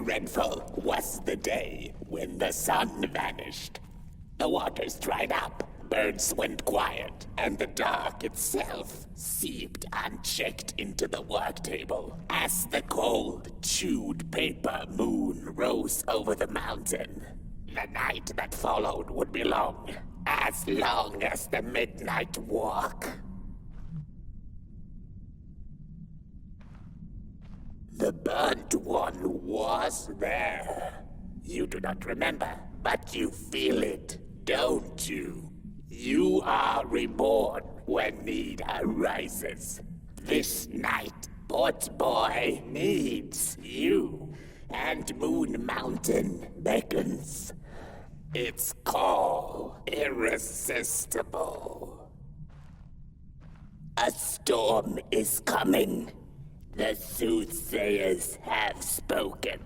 dreadful was the day when the sun vanished. The waters dried up, birds went quiet, and the dark itself seeped unchecked into the work table as the cold, chewed paper moon rose over the mountain. The night that followed would be long as the midnight walk. The burnt one was there. You do not remember, but you feel it, don't you? You are reborn when need arises. This night, Potboy needs you, and Moon Mountain beckons. Its call irresistible. A storm is coming. The soothsayers have spoken.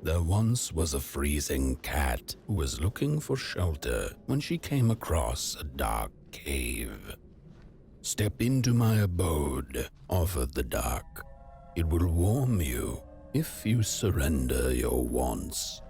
There once was a freezing cat who was looking for shelter when she came across a dark cave. "Step into my abode," offered the dark. "It will warm you if you surrender your wants."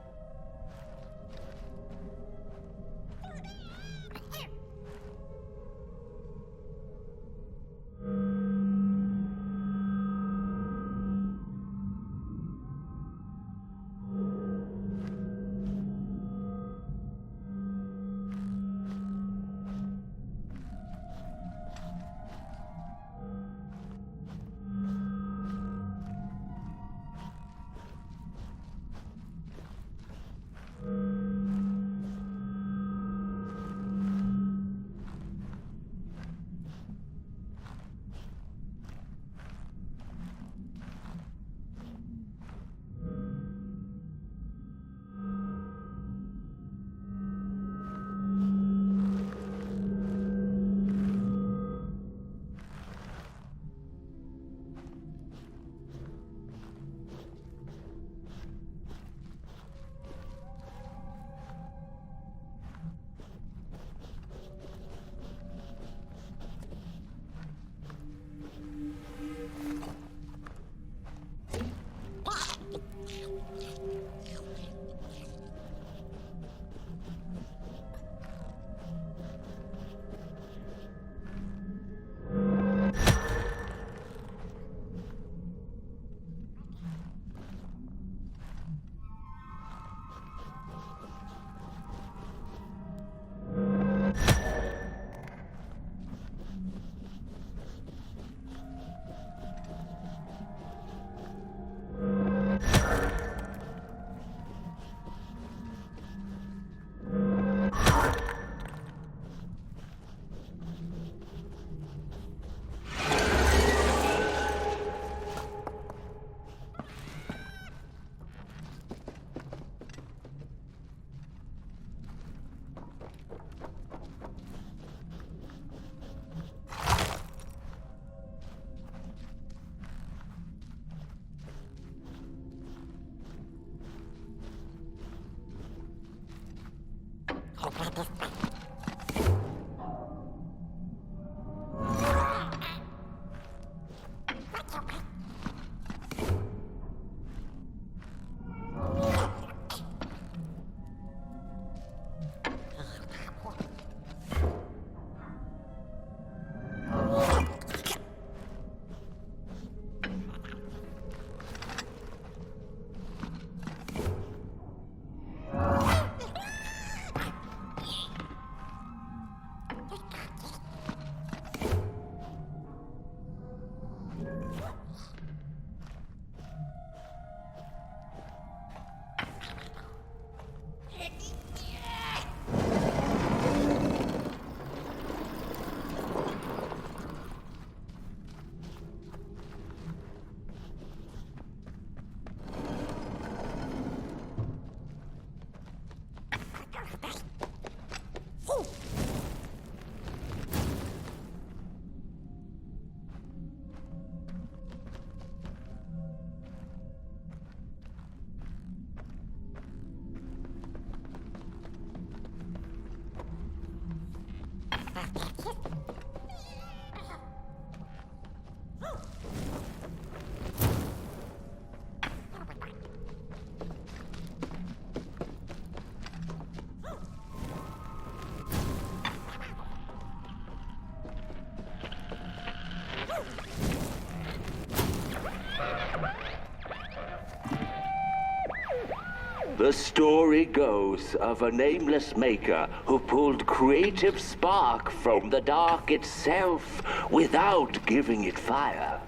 The story goes of a nameless maker who pulled creative spark from the dark itself without giving it fire.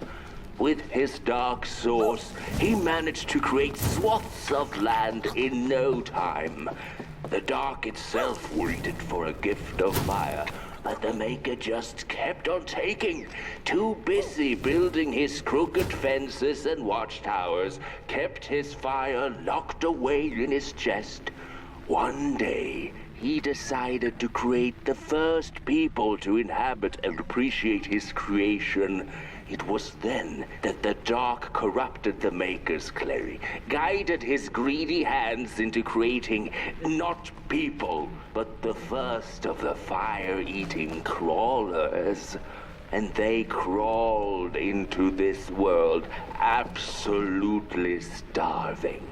With his dark source, he managed to create swaths of land in no time. The dark itself waited for a gift of fire, but the maker just kept on taking. Too busy building his crooked fences and watchtowers, kept his fire locked away in his chest. One day, he decided to create the first people to inhabit and appreciate his creation. It was then that the dark corrupted the maker's clay, guided his greedy hands into creating not people, but the first of the fire-eating crawlers. And they crawled into this world absolutely starving.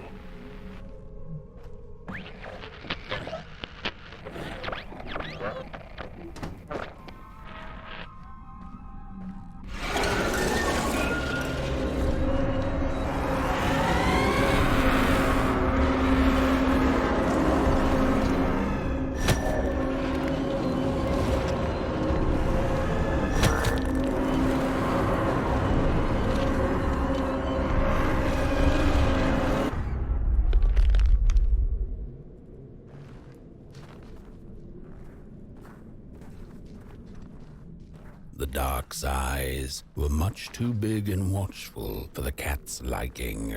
The dark's eyes were much too big and watchful for the cat's liking.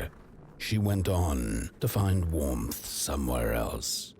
She went on to find warmth somewhere else.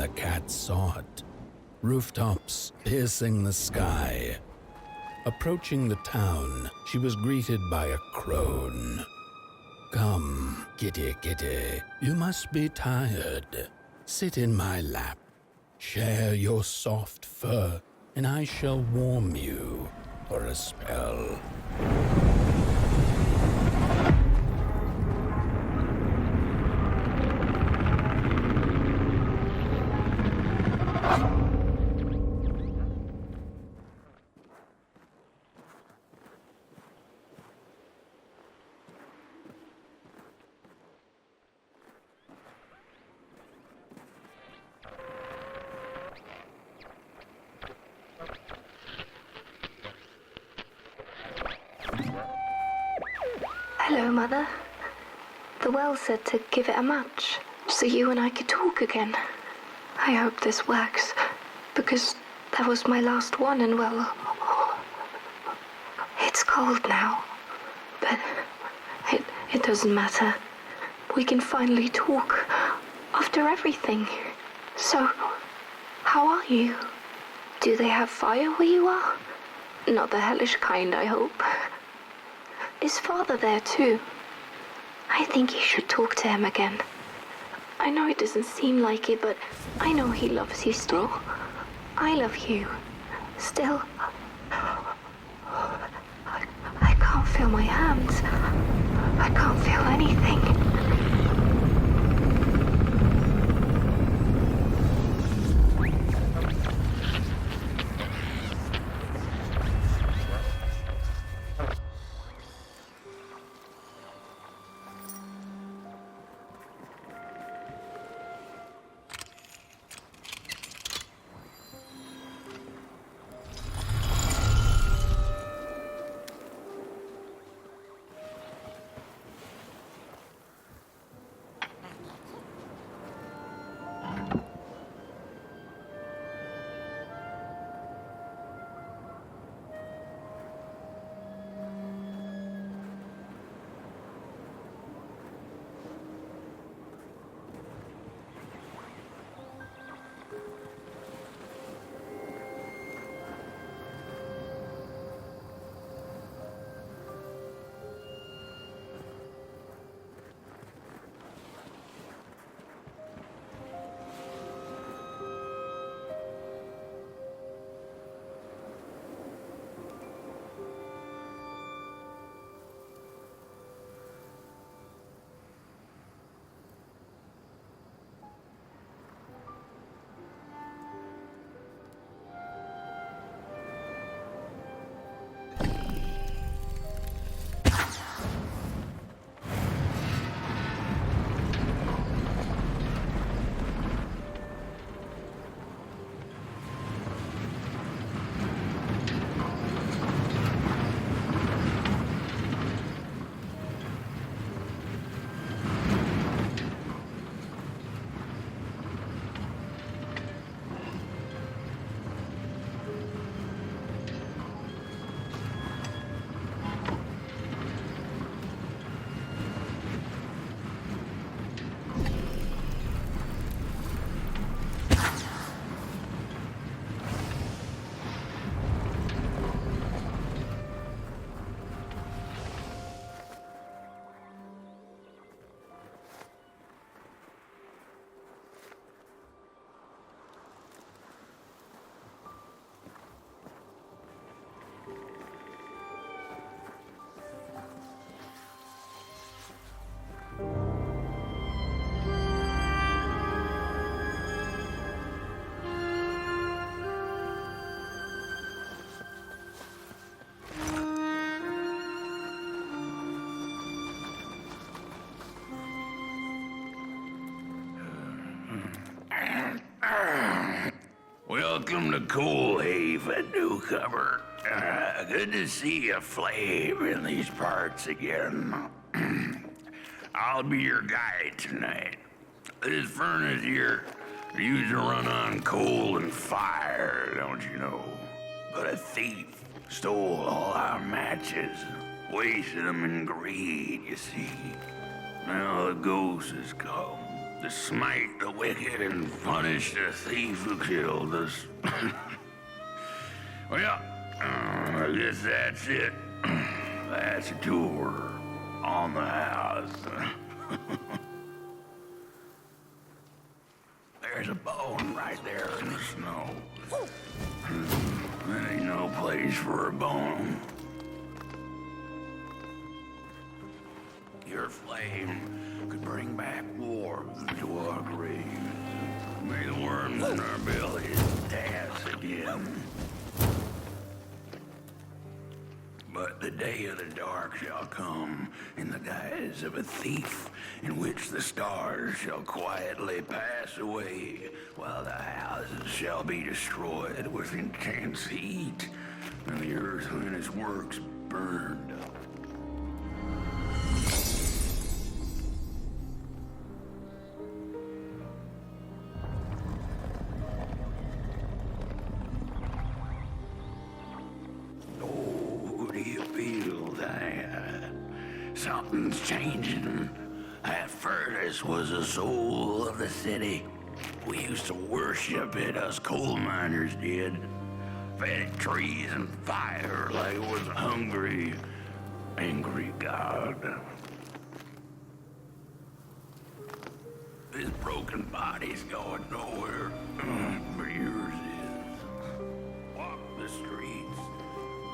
the cat sought. Rooftops piercing the sky. Approaching the town, she was greeted by a crone. Come, kitty, kitty, you must be tired. Sit in my lap. Share your soft fur, and I shall warm you for a spell. Hello, Mother. The well said to give it a match, so you and I could talk again. I hope this works, because that was my last one, and well, it's cold now. But it doesn't matter. We can finally talk after everything. So, how are you? Do they have fire where you are? Not the hellish kind, I hope. Is Father there too? I think you should talk to him again. I know it doesn't seem like it, but I know he loves you still. I love you. Still. I can't feel my hands. I can't feel anything. Welcome to Coalhaven, newcomer. Good to see a flame in these parts again. I'll be your guide tonight. This furnace here used to run on coal and fire, don't you know? But a thief stole all our matches, wasted them in greed, you see. Now the ghost has come, to smite the wicked and punish the thief who killed us. Well, I guess that's it. That's a tour on the house. There's a bone right there in the snow. There ain't no place for a bone. Your flame could bring back warmth to our graves. May the worms in our bellies dance again. But the day of the dark shall come in the guise of a thief, in which the stars shall quietly pass away, while the houses shall be destroyed with intense heat, and the earth and its works burned up. Something's changing. That furnace was the soul of the city. We used to worship it, us coal miners did. Fed it trees and fire like it was a hungry, angry god. This broken body's going nowhere, but yours is. Walk the streets,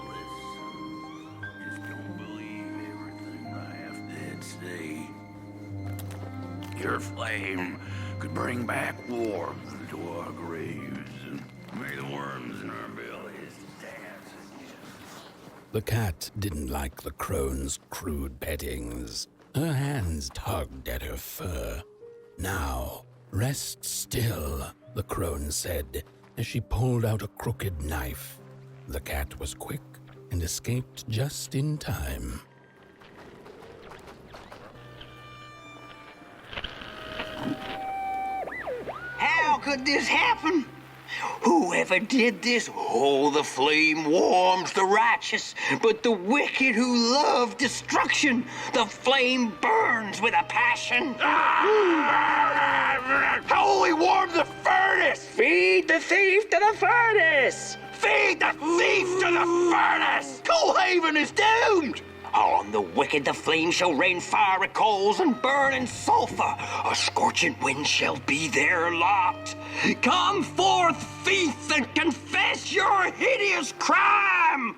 listen, just don't believe everything I have to say. Your flame could bring back warmth to our graves, and may the worms in our bellies dance again. The cat didn't like the crone's crude pettings. Her hands tugged at her fur. Now, rest still, the crone said, as she pulled out a crooked knife. The cat was quick and escaped just in time. How could this happen? Whoever did this? Oh, the flame warms the righteous, but the wicked who love destruction, the flame burns with a passion. How will we warm the furnace? Feed the thief to the furnace! Feed the thief to the furnace! Coalhaven is doomed! On the wicked the flame shall rain fiery coals and burning sulfur. A scorching wind shall be their lot. Come forth, thief, and confess your hideous crime!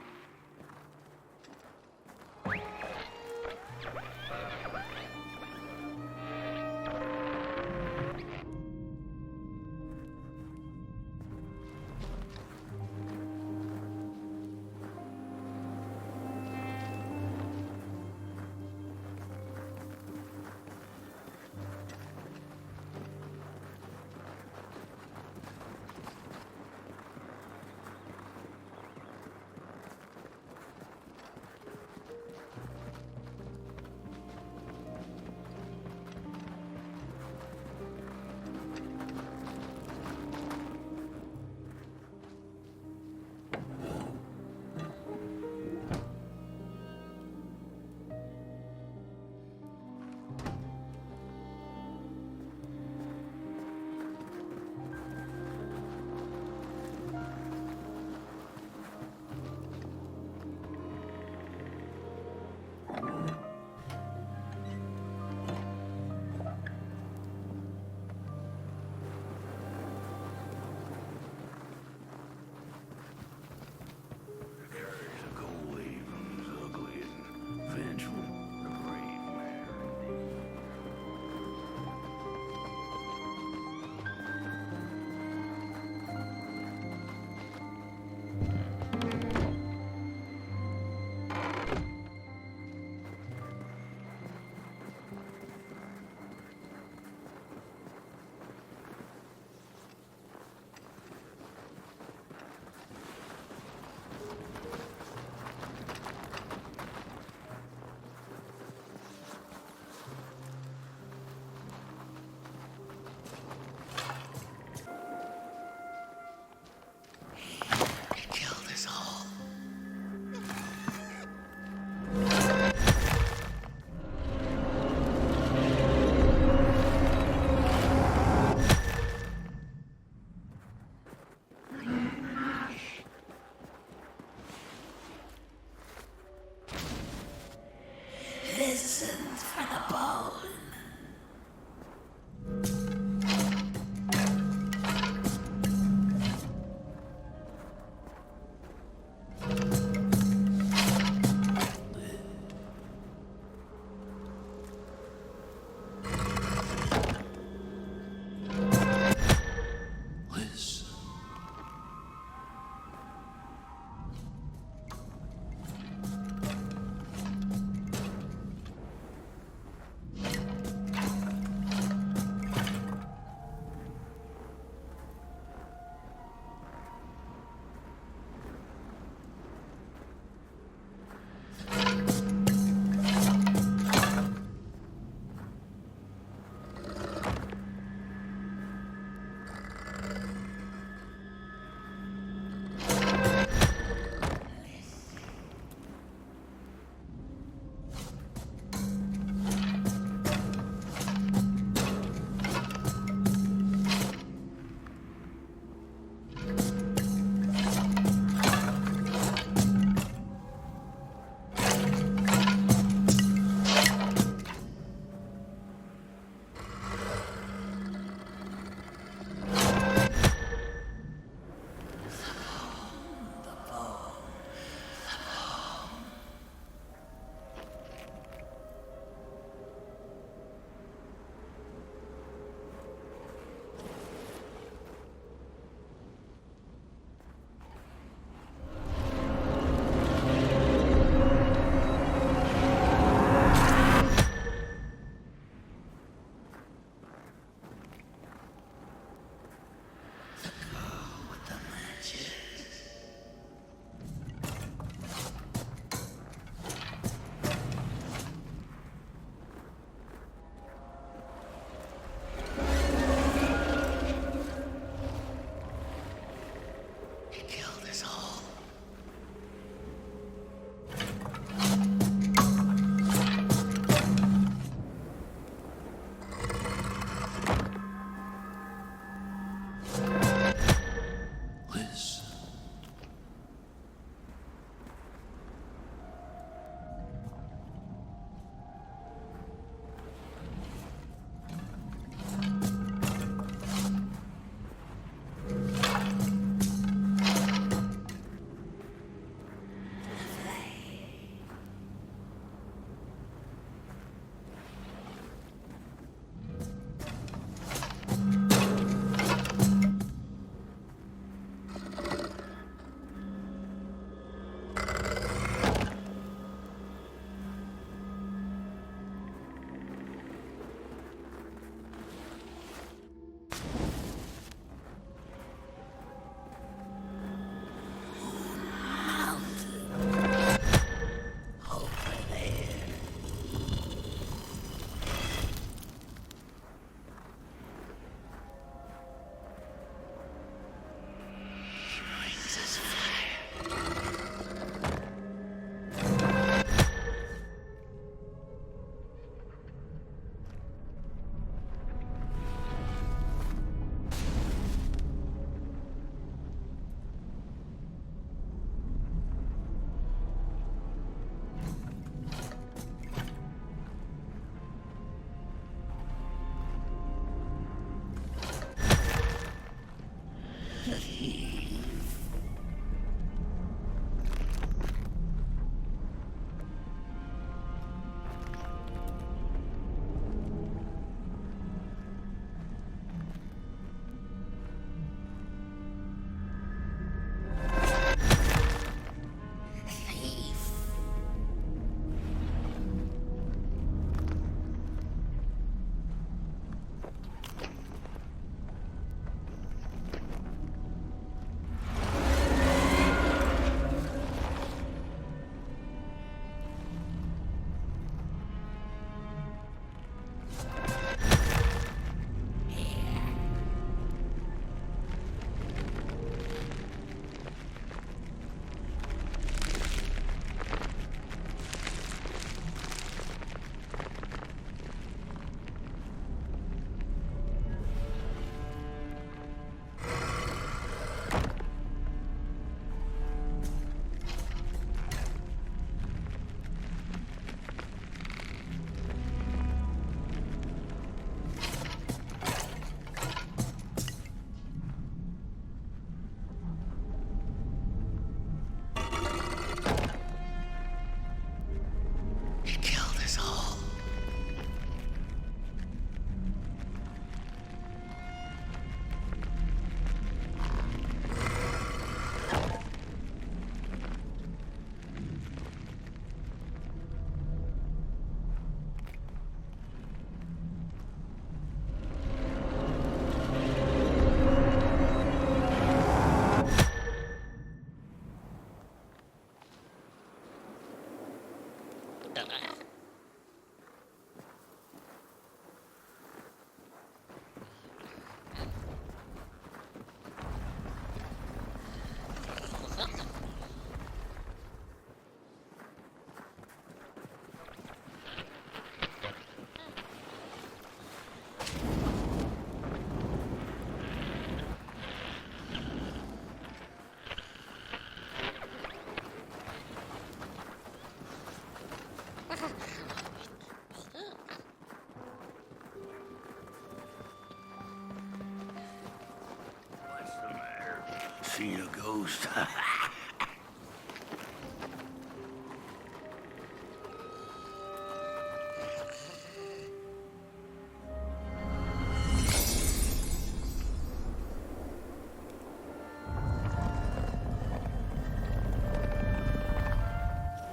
Seen a ghost.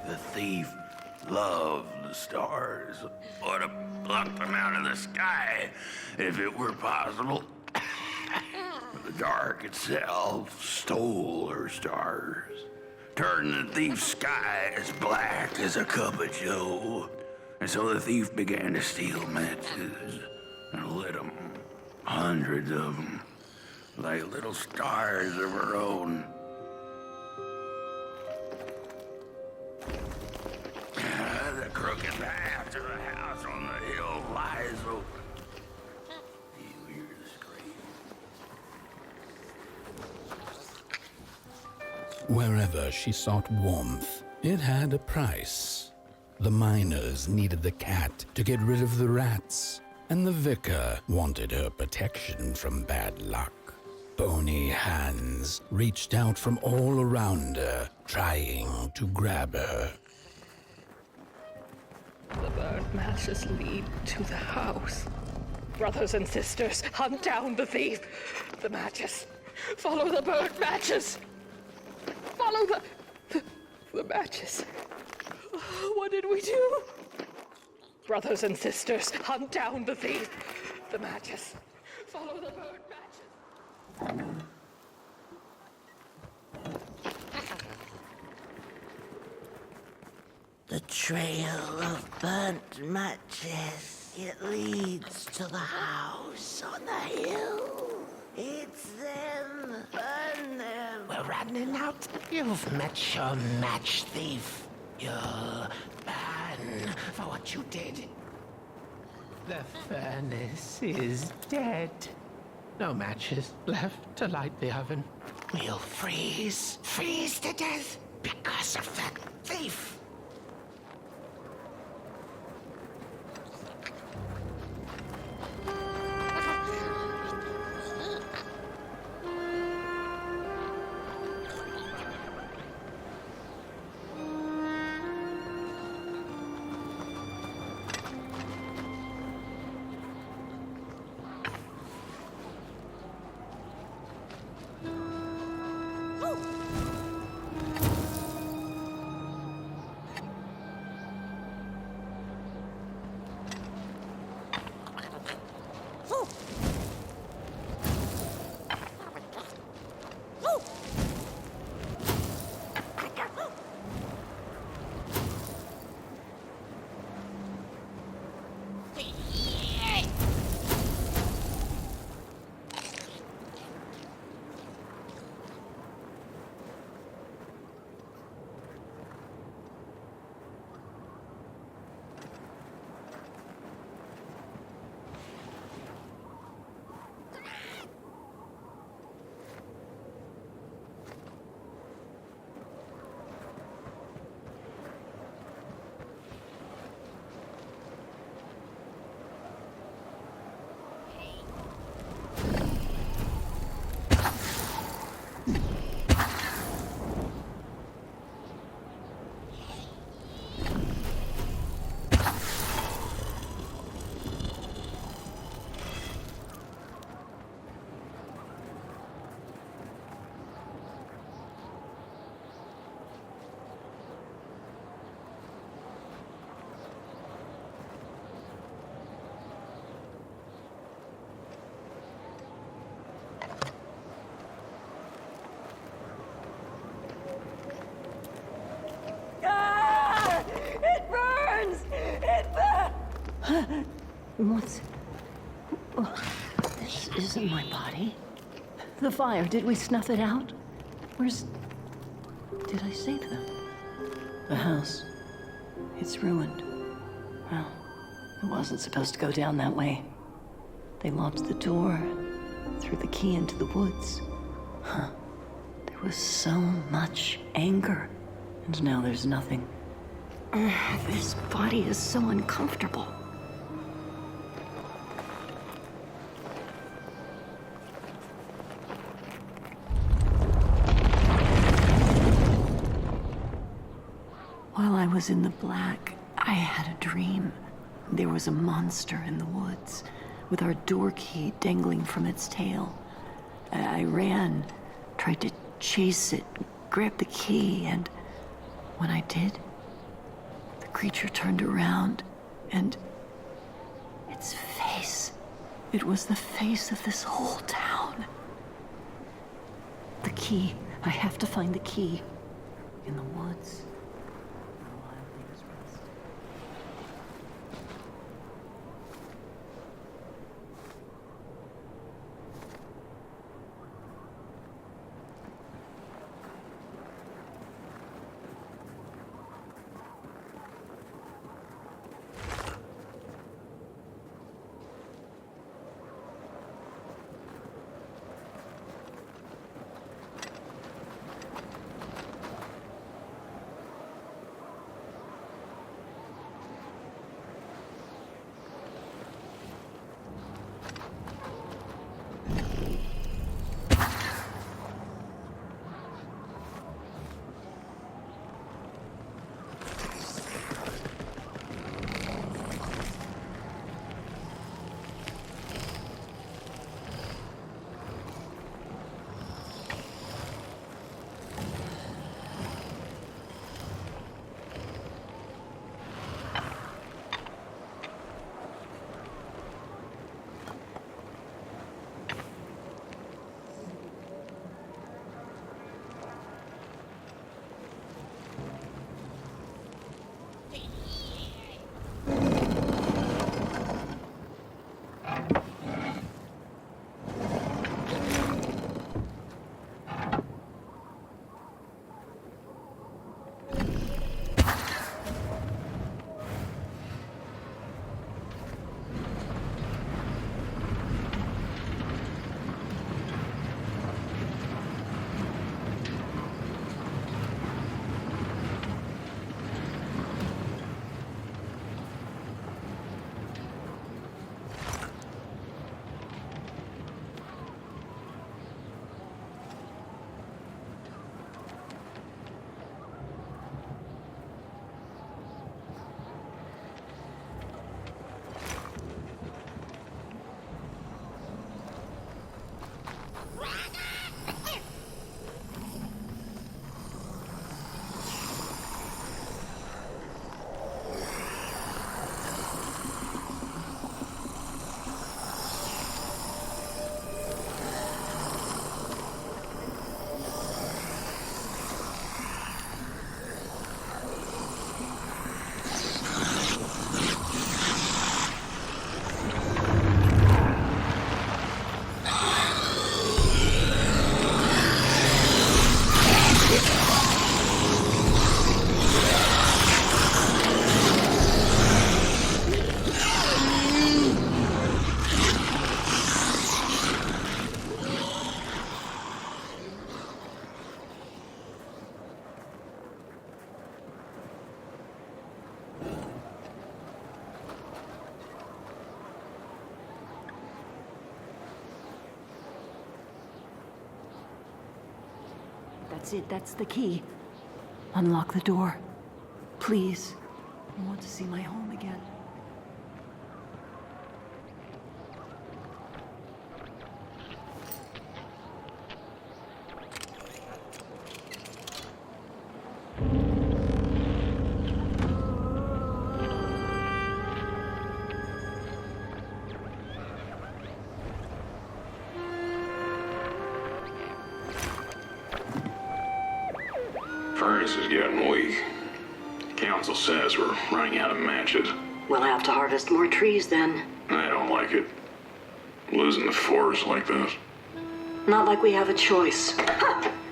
The thief loved the stars. Would have plucked them out of the sky if it were possible. The dark itself stole her stars, turned the thief's sky as black as a cup of joe. And so the thief began to steal matches and lit them, hundreds of them, like little stars of her own. The crooked path to the house on the hill lies open. You hear the scream. Wherever she sought warmth, it had a price. The miners needed the cat to get rid of the rats, and the vicar wanted her protection from bad luck. Bony hands reached out from all around her, trying to grab her. The burnt matches lead to the house. Brothers and sisters, hunt down the thief. The matches. Follow the burnt matches. Follow the matches. What did we do? Brothers and sisters, hunt down the thief. The matches. Follow the burnt matches. The trail of burnt matches. It leads to the house on the hill. It's them. Burn them. We're running out. You've met your match thief. You'll burn for what you did. The furnace is dead. No matches left to light the oven. We'll freeze to death because of that thief. What's... Oh, this isn't my body. The fire, did we snuff it out? Where's... Did I save them? The house. It's ruined. Well, it wasn't supposed to go down that way. They locked the door, threw the key into the woods. Huh. There was so much anger, and now there's nothing. This body is so uncomfortable. While I was in the black, I had a dream. There was a monster in the woods, with our door key dangling from its tail. I ran, tried to chase it, grab the key, and when I did, the creature turned around, and its face, it was the face of this whole town. The key, I have to find the key in the woods. That's it, that's the key. Unlock the door. Please. I want to see my home again. Furnace is getting weak. Council says we're running out of matches. We'll have to harvest more trees then. I don't like it. Losing the force like this. Not like we have a choice.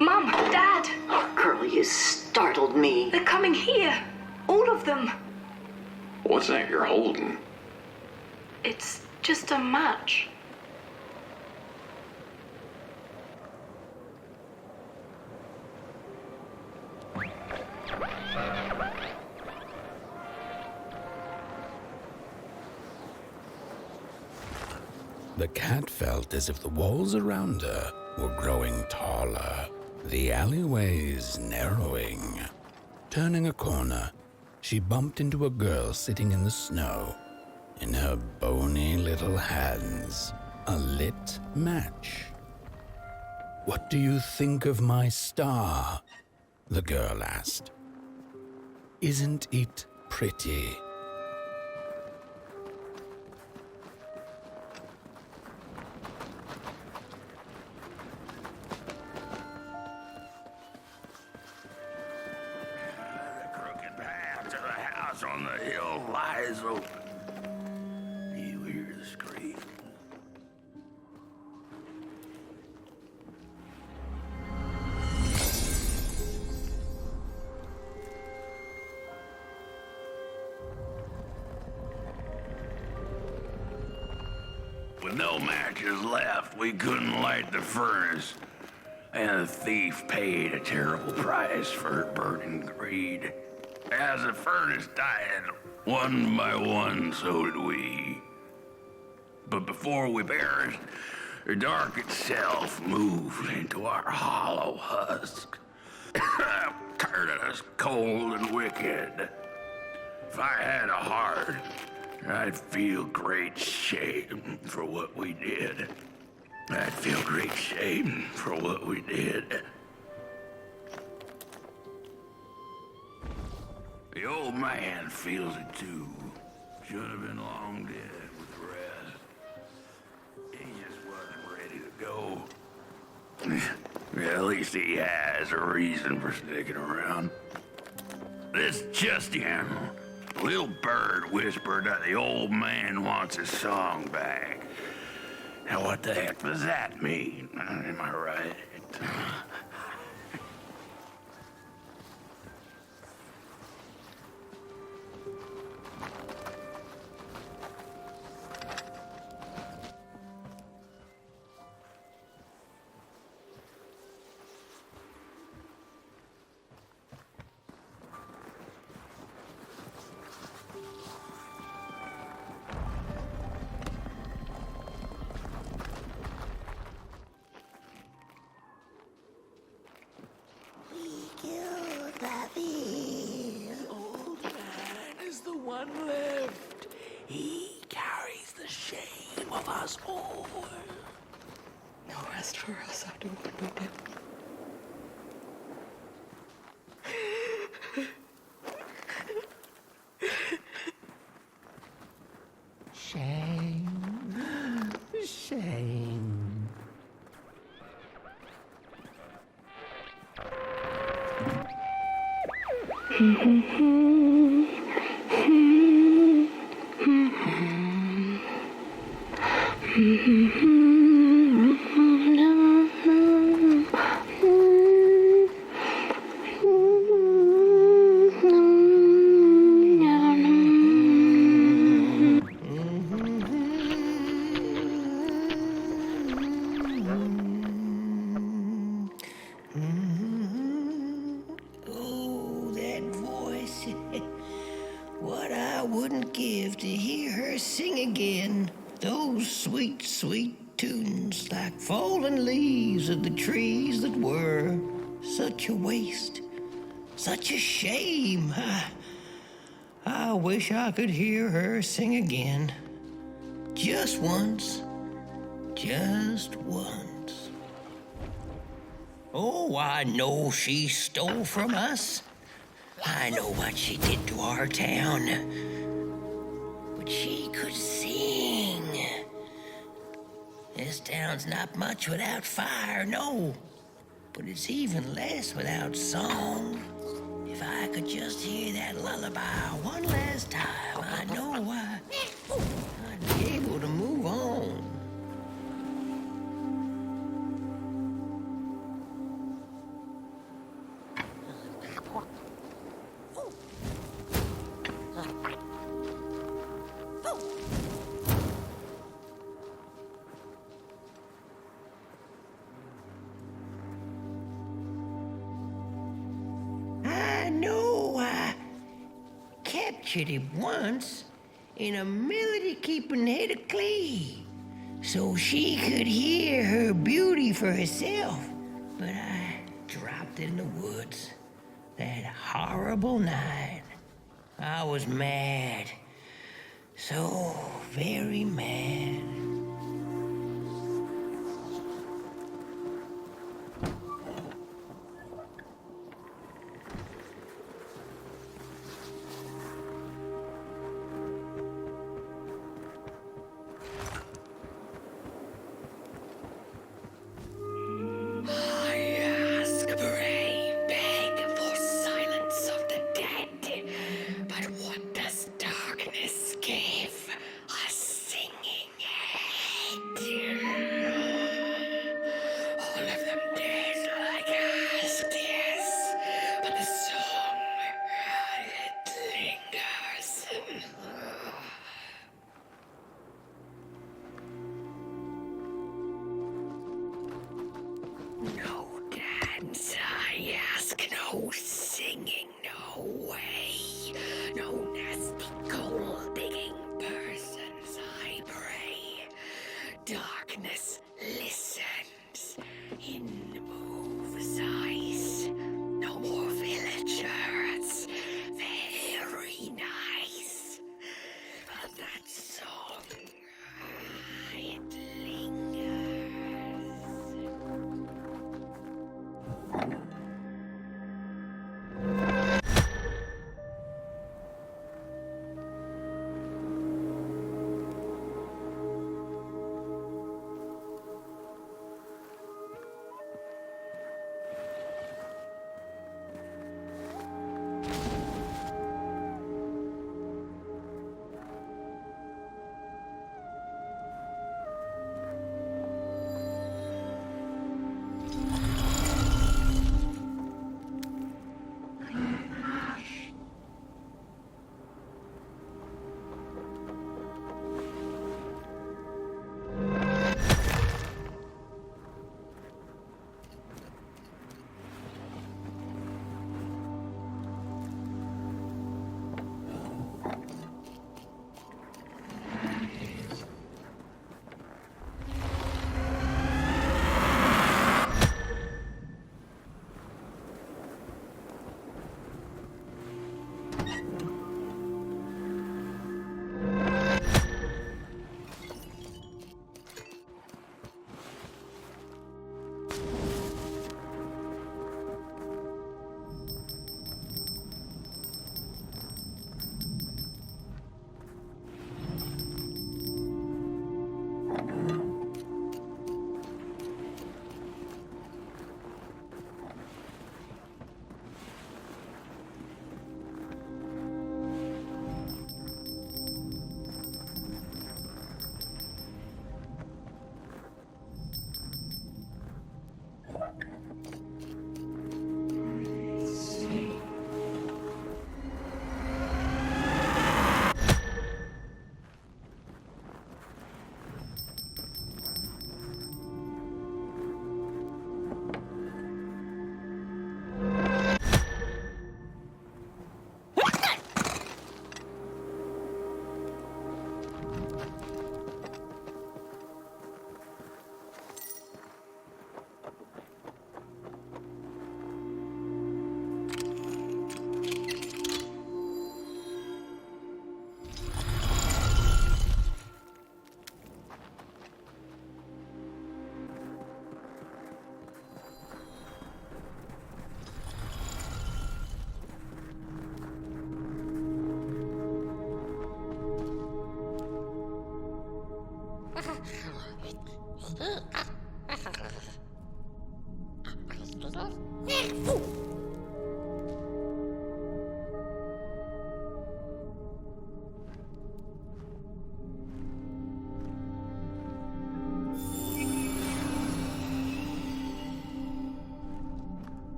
Mom, Dad, Curly, you startled me. they're coming here. All of them. What's that you're holding? It's just a match. The cat felt as if the walls around her were growing taller, the alleyways narrowing. Turning a corner, she bumped into a girl sitting in the snow. In her bony little hands, a lit match. "What do you think of my star?" the girl asked. "Isn't it pretty?" The crooked path to the house on the hill lies open. You hear the scream. With no matches left, we couldn't light the furnace. And the thief paid a terrible price for her burning greed. As the furnace died, one by one, so did we. But before we perished, the dark itself moved into our hollow husk. Turned us cold and wicked. If I had a heart, I'd feel great shame for what we did. I'd feel great shame for what we did. The old man feels it too. Should have been long dead with the rest. He just wasn't ready to go. At least he has a reason for sticking around. This just in. Little bird whispered that the old man wants his song back. Now what the heck does that mean? Am I right? One left. He carries the shame of us all. No rest for us after what we did. Shame. Shame. Oh, that voice. What I wouldn't give to hear her sing again. Those sweet, sweet tunes like fallen leaves of the trees that were. Such a waste. Such a shame. I wish I could hear her sing again. Just once. Just once. Oh, I know she stole from us. I know what she did to our town. But she could sing. This town's not much without fire, no. But it's even less without song. If I could just hear that lullaby one last time, I know I'd be able captured it once in a melody-keeping head of clay so she could hear her beauty for herself. But I dropped it in the woods that horrible night. I was mad. So very mad.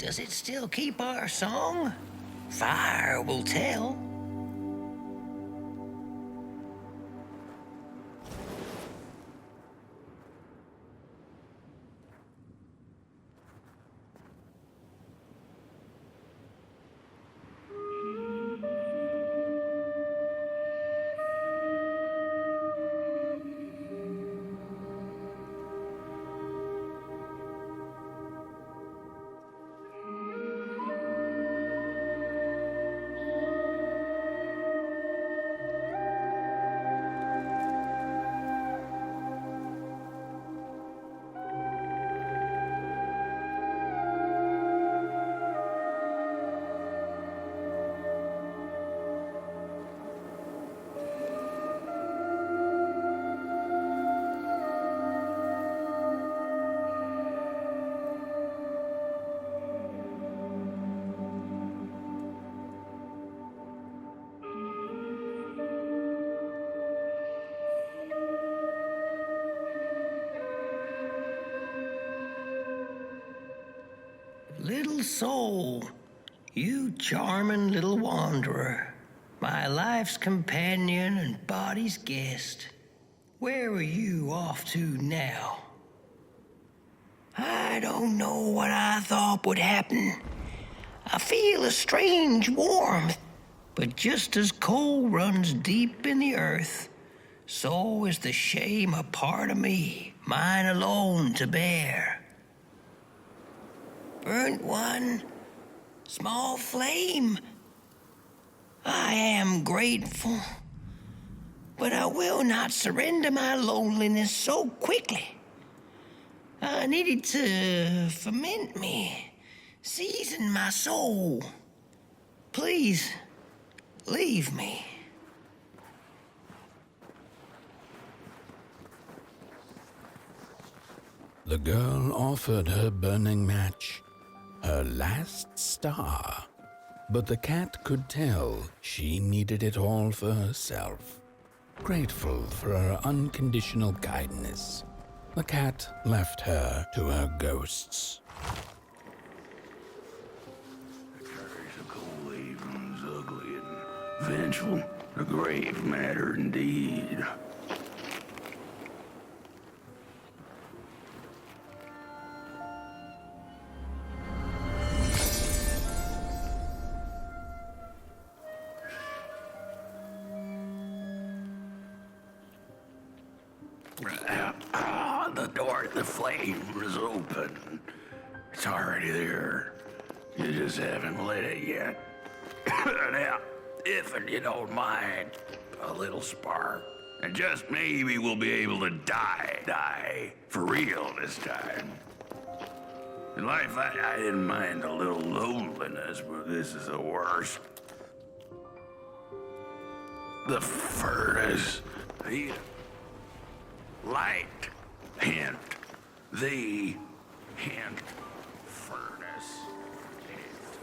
Does it still keep our song? Fire will tell. Little soul, you charming little wanderer, my life's companion and body's guest. Where are you off to now? I don't know what I thought would happen. I feel a strange warmth, but just as coal runs deep in the earth, so is the shame a part of me, mine alone to bear. Burnt one, small flame. I am grateful, but I will not surrender my loneliness so quickly. I needed to ferment me, season my soul. Please, leave me. The girl offered her burning match, her last star, but the cat could tell she needed it all for herself. Grateful for her unconditional kindness, the cat left her to her ghosts. The curse of Coalhaven's ugly and vengeful, a grave matter indeed. The door to the flame is open. It's already there. You just haven't lit it yet. Now, if you don't mind, a little spark. And just maybe we'll be able to die for real this time. In life, I didn't mind a little loneliness, but this is the worst. The furnace, the light, hint, the hint, furnace, hint.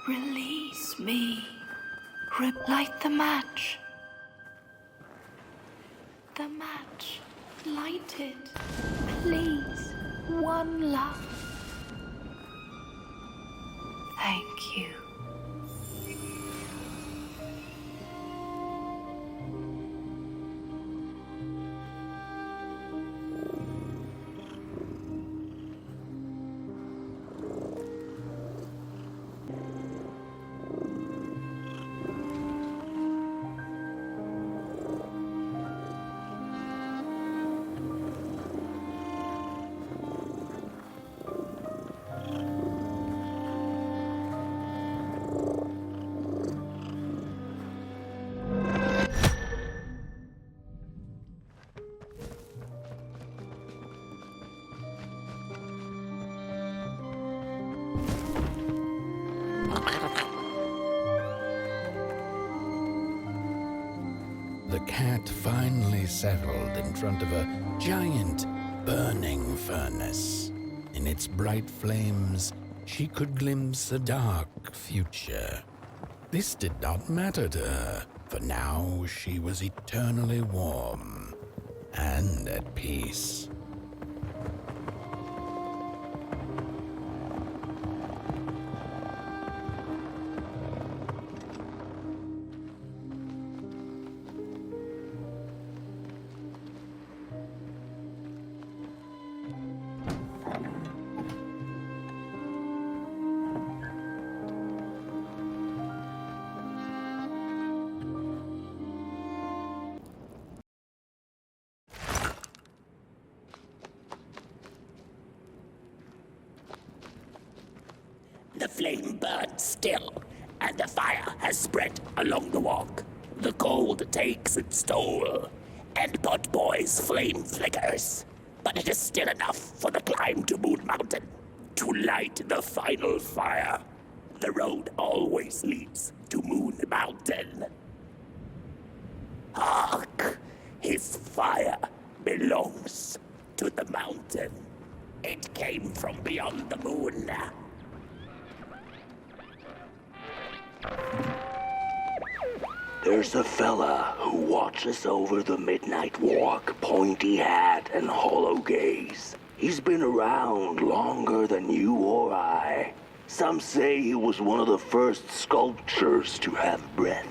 Release me. Light the match. The match. Light it. Please. One love. Thank you. The cat finally settled in front of a giant burning furnace. In its bright flames, she could glimpse a dark future. This did not matter to her, for now she was eternally warm and at peace. The flame burns still, and the fire has spread along the walk. The cold takes its toll, and Potboy's flame flickers. But it is still enough for the climb to Moon Mountain, to light the final fire. The road always leads to Moon Mountain. Hark! His fire belongs to the mountain. It came from beyond the moon. There's a fella who watches over the midnight walk, pointy hat and hollow gaze. He's been around longer than you or I. Some say he was one of the first sculptures to have breath.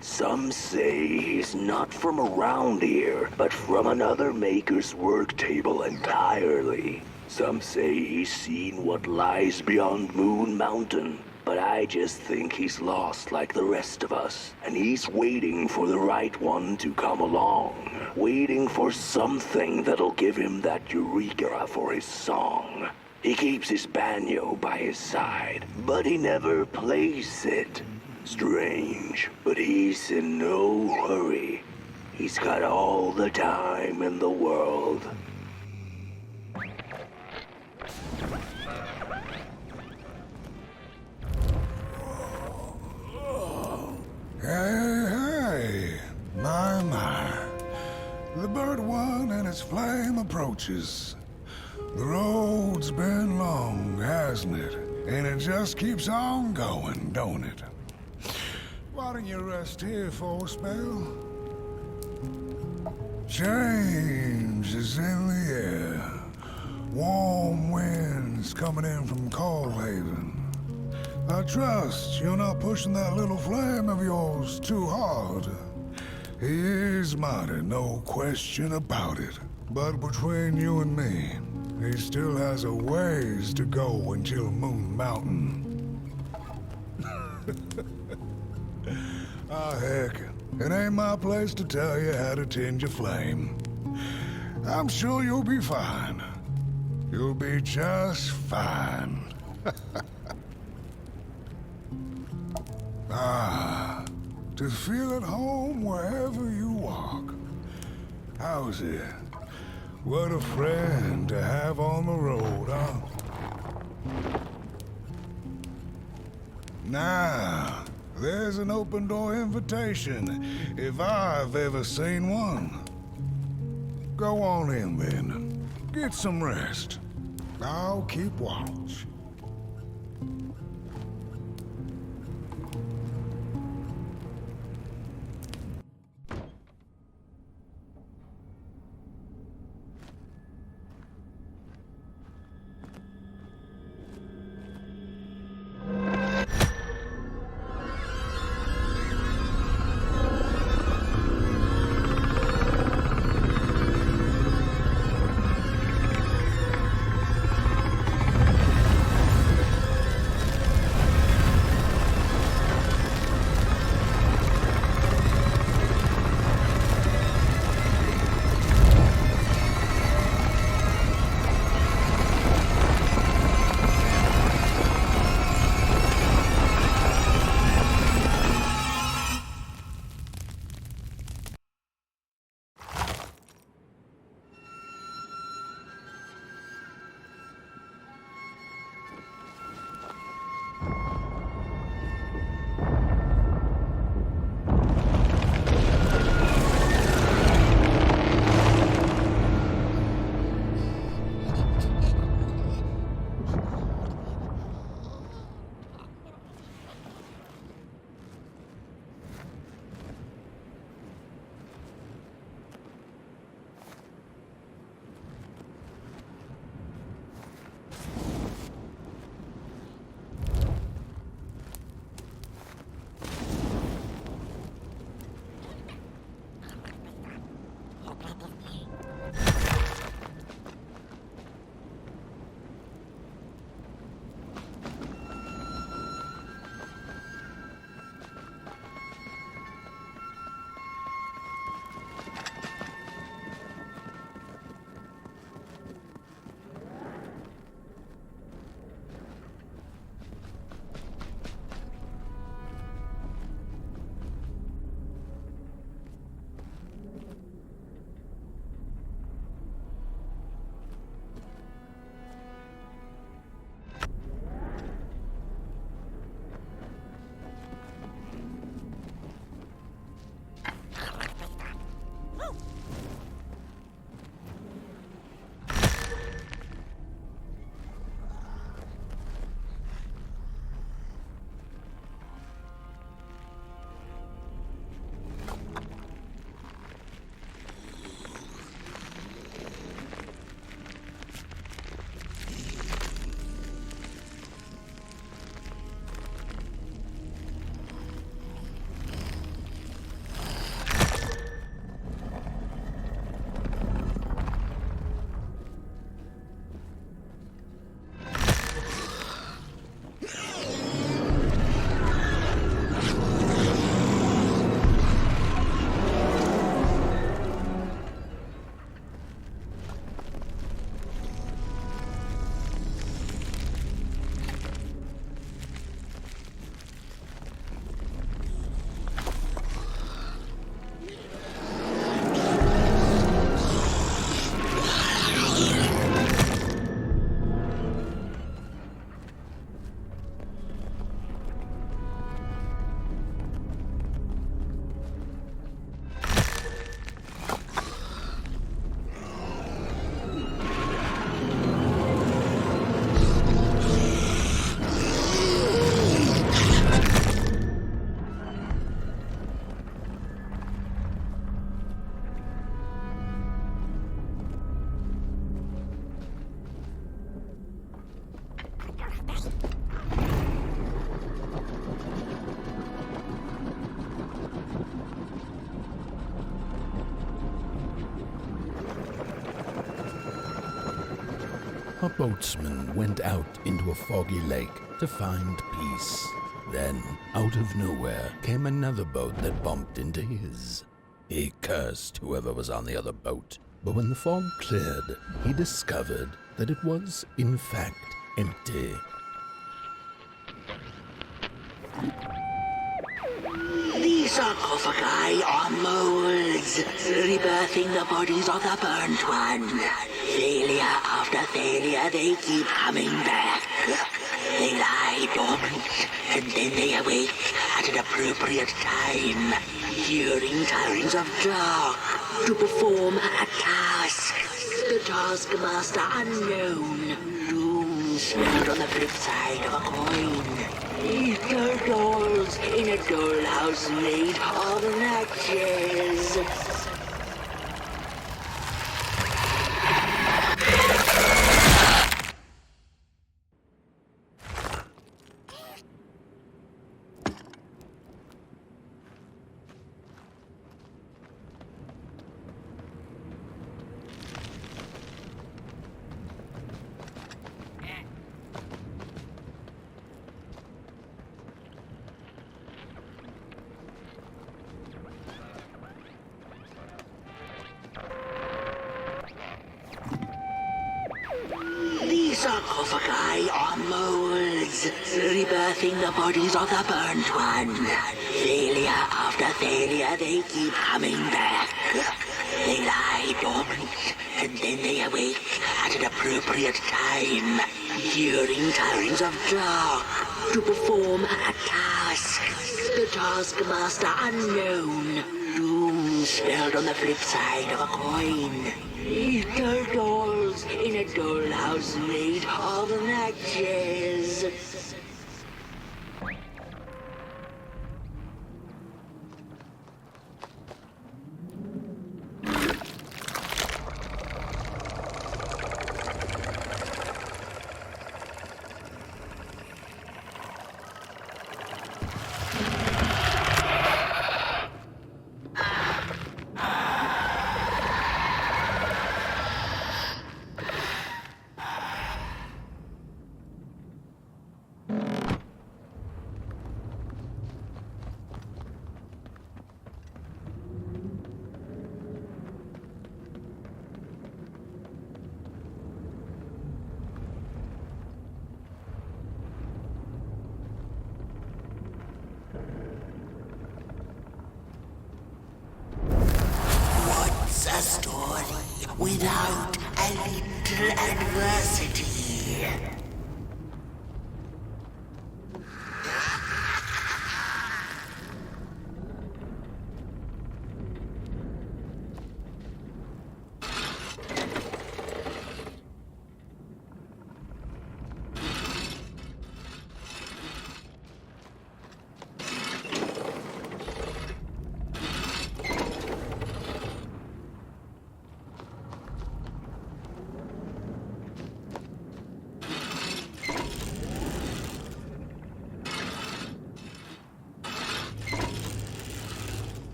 Some say he's not from around here, but from another maker's work table entirely. Some say he's seen what lies beyond Moon Mountain. But I just think he's lost like the rest of us. And he's waiting for the right one to come along. Waiting for something that'll give him that eureka for his song. He keeps his banjo by his side, but he never plays it. Strange, but he's in no hurry. He's got all the time in the world. Hey, my. The bird one and its flame approaches. The road's been long, hasn't it? And it just keeps on going, don't it? Why don't you rest here for a spell? Change is in the air. Warm winds coming in from Coalhaven. I trust you're not pushing that little flame of yours too hard. He is mighty, no question about it. But between you and me, he still has a ways to go until Moon Mountain. Heck, it ain't my place to tell you how to tend your flame. I'm sure you'll be fine. You'll be just fine. To feel at home wherever you walk. How's it? What a friend to have on the road, huh? Now, there's an open door invitation, if I've ever seen one. Go on in then. Get some rest. I'll keep watch. A boatsman went out into a foggy lake to find peace. Then, out of nowhere, came another boat that bumped into his. He cursed whoever was on the other boat, but when the fog cleared, he discovered that it was, in fact, empty. These sarcophagi are molds, rebirthing the bodies of the burnt one. Failure after failure, they keep coming back. They lie dormant, and then they awake at an appropriate time, during times of dark, to perform a task. The taskmaster unknown, doom spelled on the flip side of a coin. Eager dolls in a dollhouse made of matches. Sarcophagi are molds, rebirthing the bodies of the burnt one. Failure after failure, they keep coming back. They lie dormant, and then they awake at an appropriate time, during times of dark, to perform a task. The taskmaster unknown, doom spelled on the flip side of a coin. Little dolls in a dollhouse made of matches. A story without a little adversity.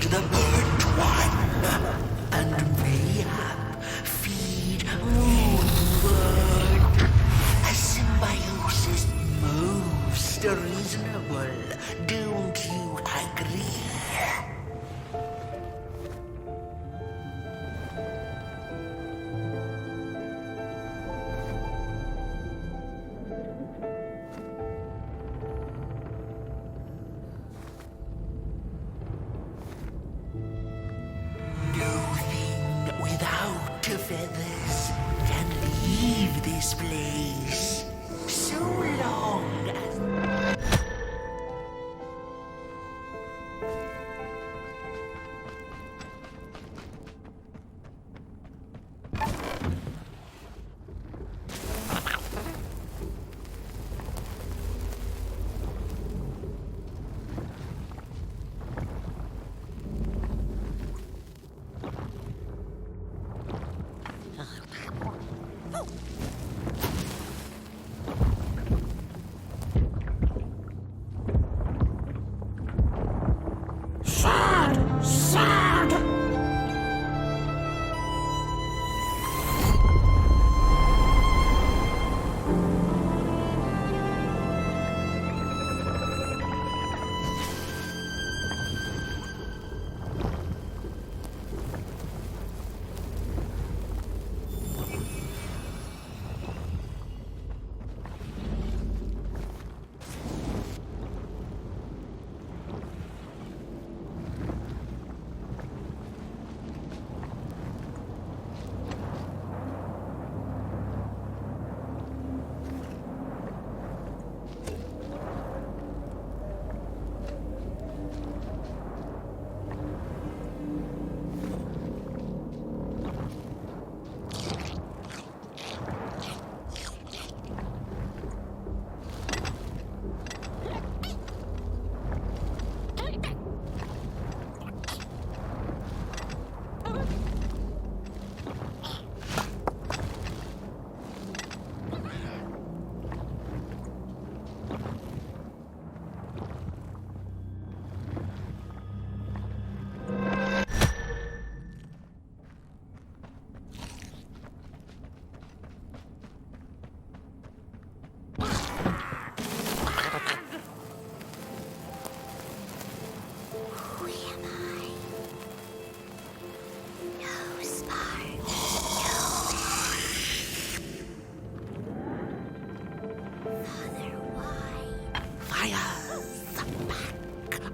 the burnt one. And mayhap feed moonward. A symbiosis most reasonable, don't you agree? Nothing without feathers can leave this place. So long as...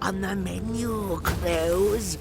On the menu, crows.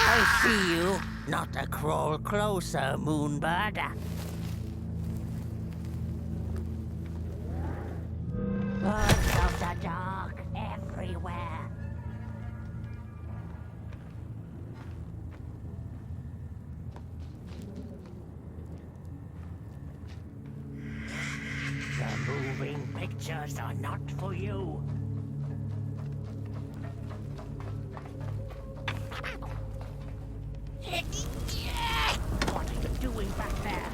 I see you. Not a crawl closer, Moonbird. Birds of the dark everywhere. The moving pictures are not for you. What are you doing back there?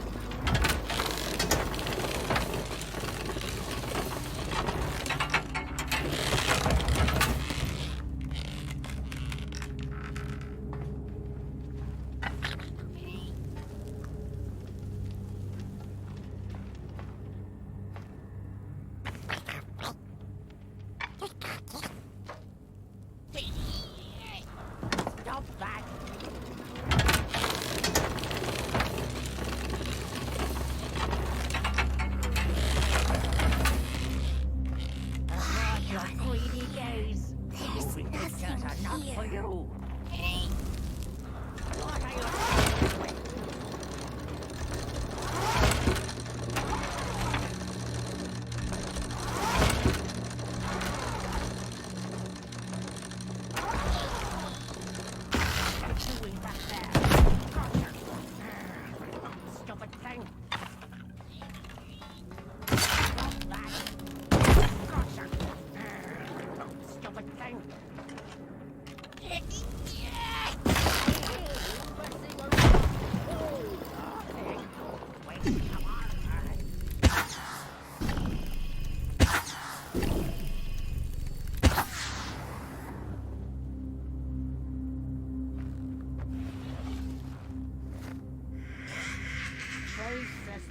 Faces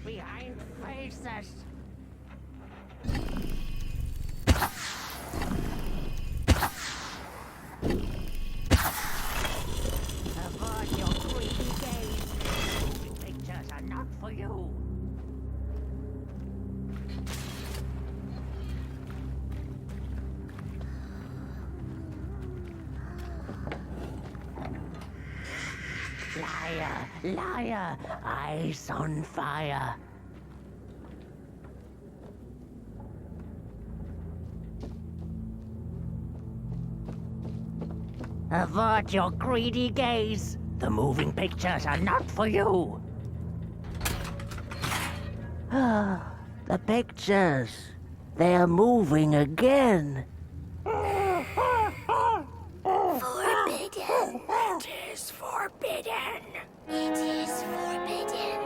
behind faces. Avoid your creepy gaze. Moving pictures are not for you. Liar, liar, eyes on fire. Avert your greedy gaze. The moving pictures are not for you. Ah, the pictures. They are moving again. Forbidden. It is forbidden. It is forbidden.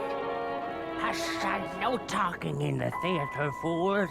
Hush, and no talking in the theater, fools.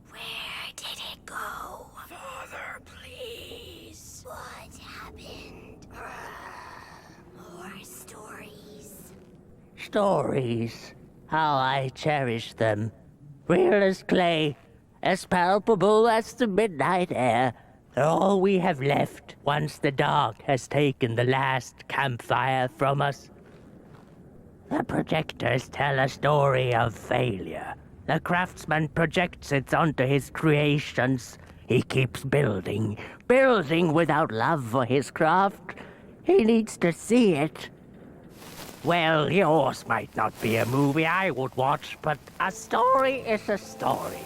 Where did it go? Father, please. What happened? More stories. Stories. How I cherish them. Real as clay, as palpable as the midnight air. They're all we have left once the dark has taken the last campfire from us. The projectors tell a story of failure. The craftsman projects it onto his creations. He keeps building, building without love for his craft. He needs to see it. Well, yours might not be a movie I would watch, but a story is a story.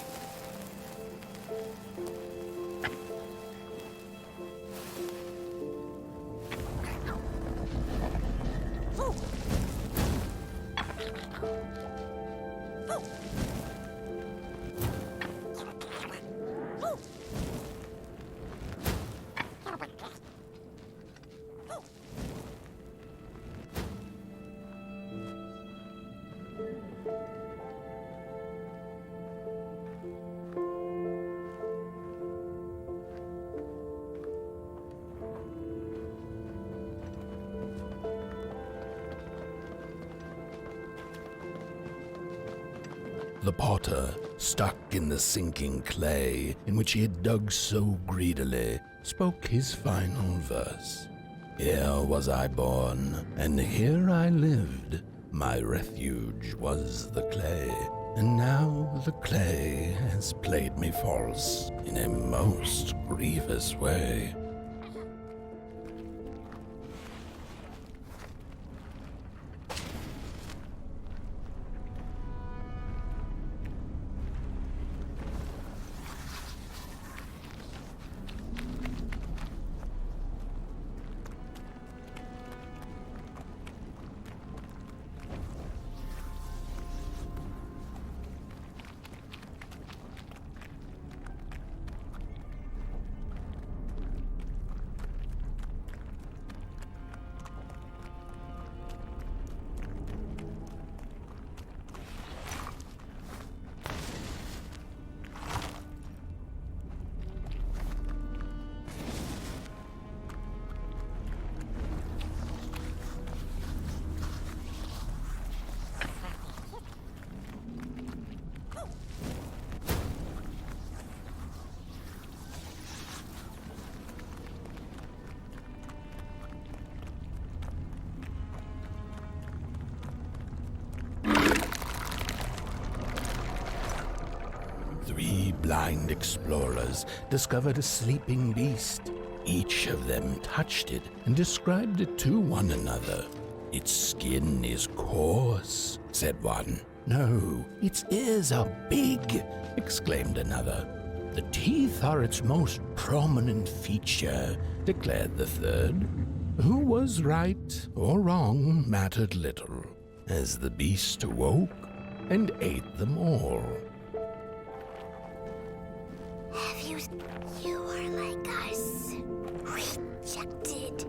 The potter stuck in the sinking clay in which he had dug so greedily, spoke his final verse. Here was I born, and here I lived. My refuge was the clay, and now the clay has played me false in a most grievous way. Three blind explorers discovered a sleeping beast. Each of them touched it and described it to one another. Its skin is coarse, said one. No, its ears are big, exclaimed another. The teeth are its most prominent feature, declared the third. Who was right or wrong mattered little, as the beast awoke and ate them all. You are like us. Rejected.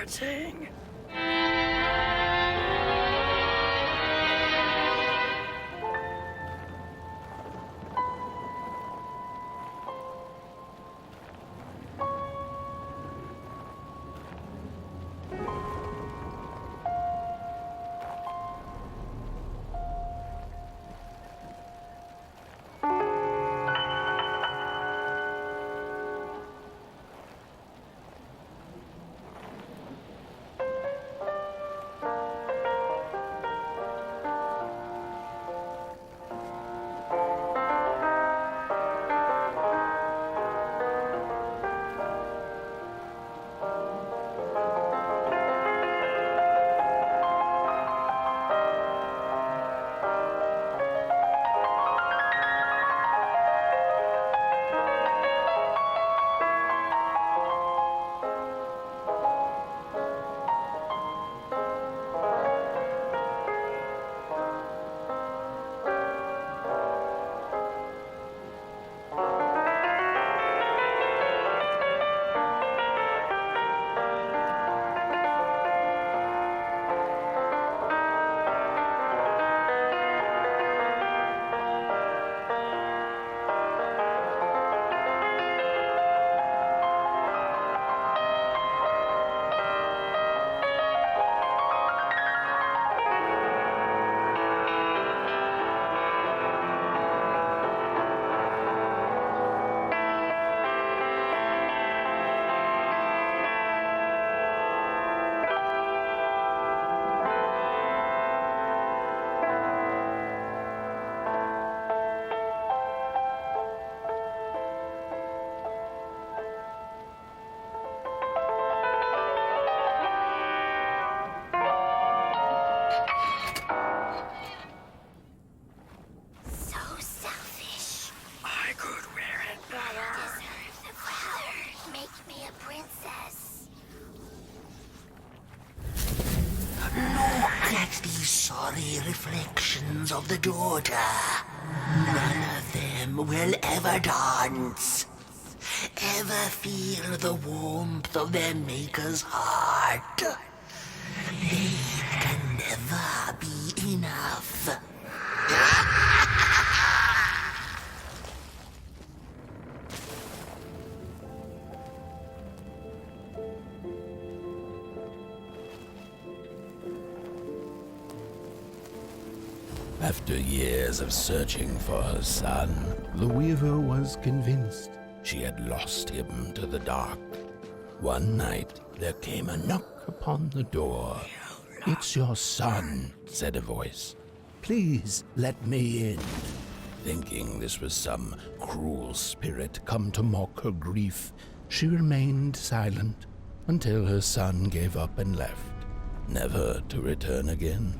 starting. So selfish. I could wear it better. Deserve the power. Make me a princess. Look at these sorry reflections of the daughter. None of them will ever dance. Ever feel the warmth of their maker's heart. They can never be enough. After years of searching for her son, the weaver was convinced she had lost him to the dark. One night, there came a knock upon the door. "It's your son," said a voice. "Please let me in." Thinking this was some cruel spirit come to mock her grief, she remained silent until her son gave up and left, never to return again.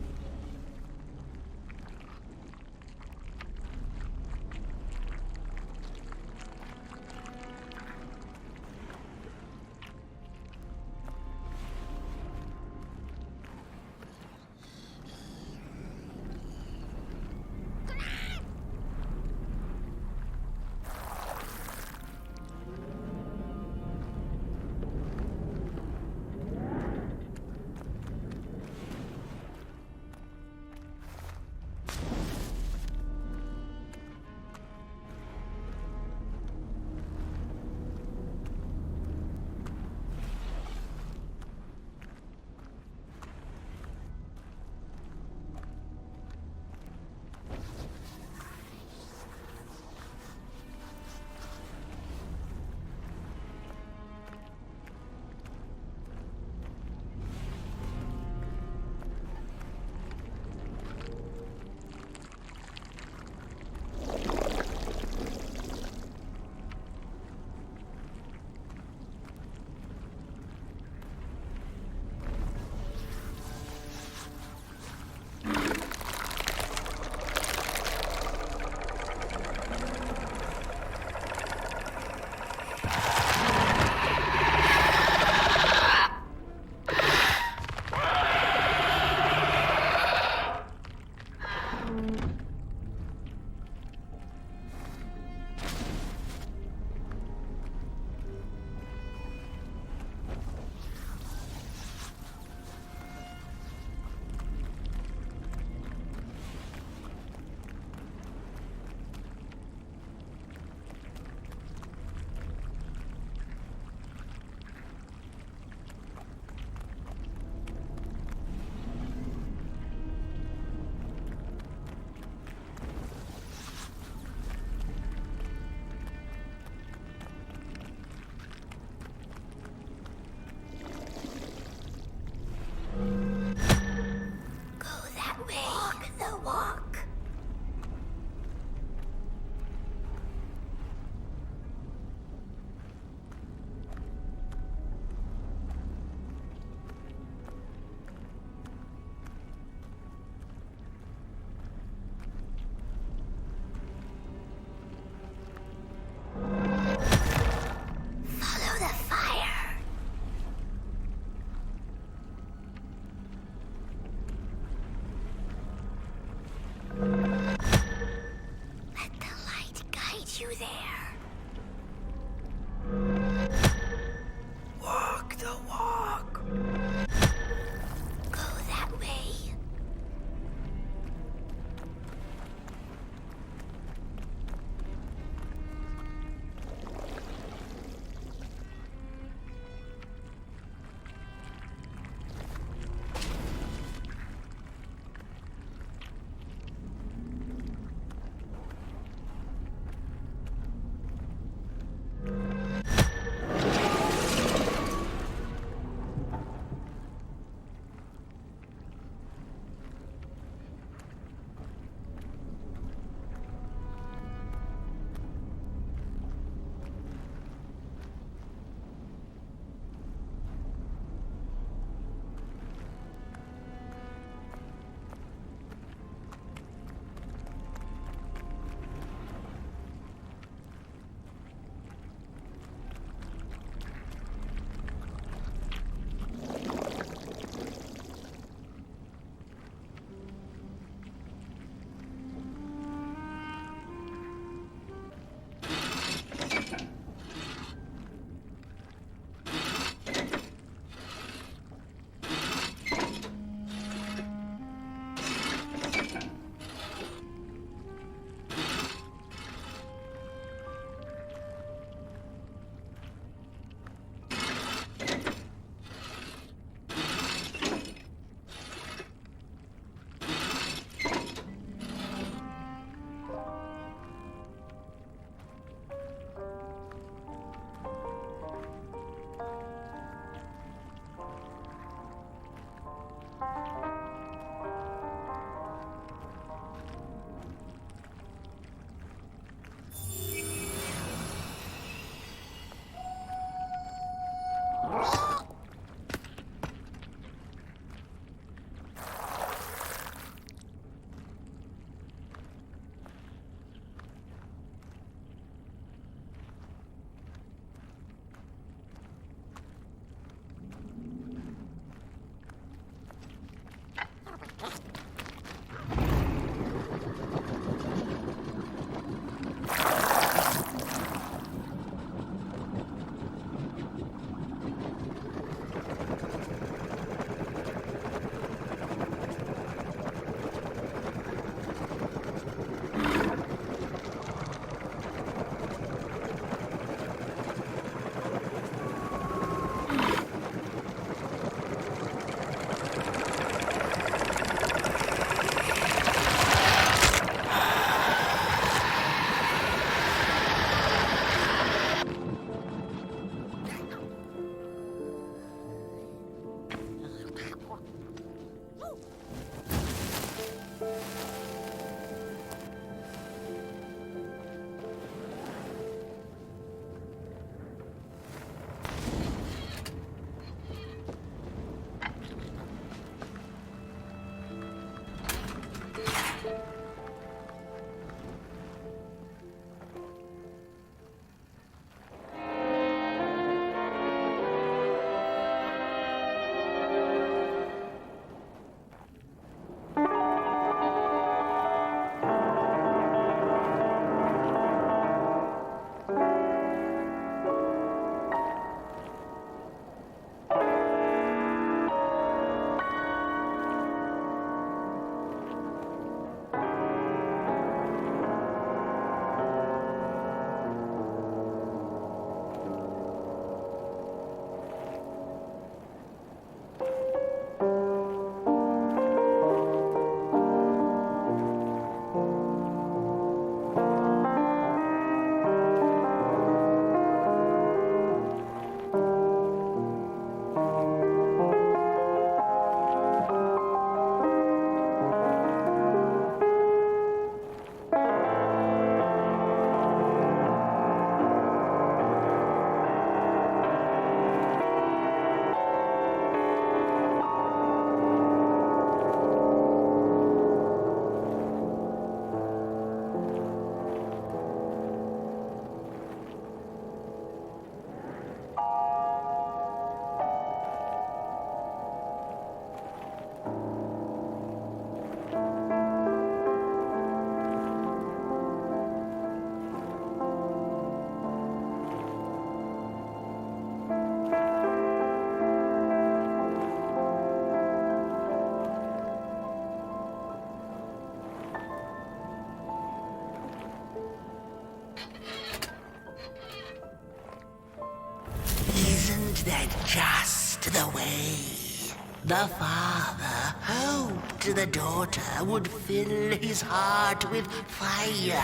Isn't that just the way? The father hoped the daughter would fill his heart with fire,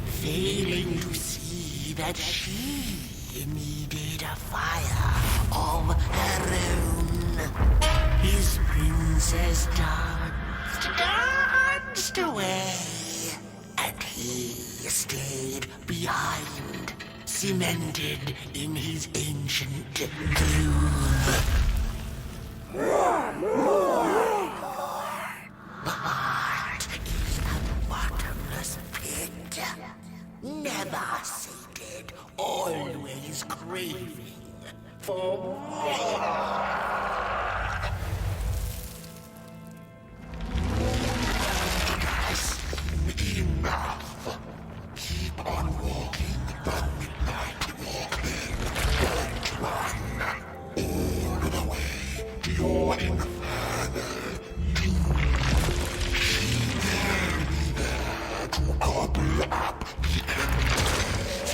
failing to see that she needed a fire of her own. His princess danced away, and he stayed behind, cemented in his ancient groove. The heart is a bottomless pit, never sated, always craving for more. Enough. Keep on walking the midnight walking. Don't run all the way to your infernal doom. She will be there to gobble up the embers.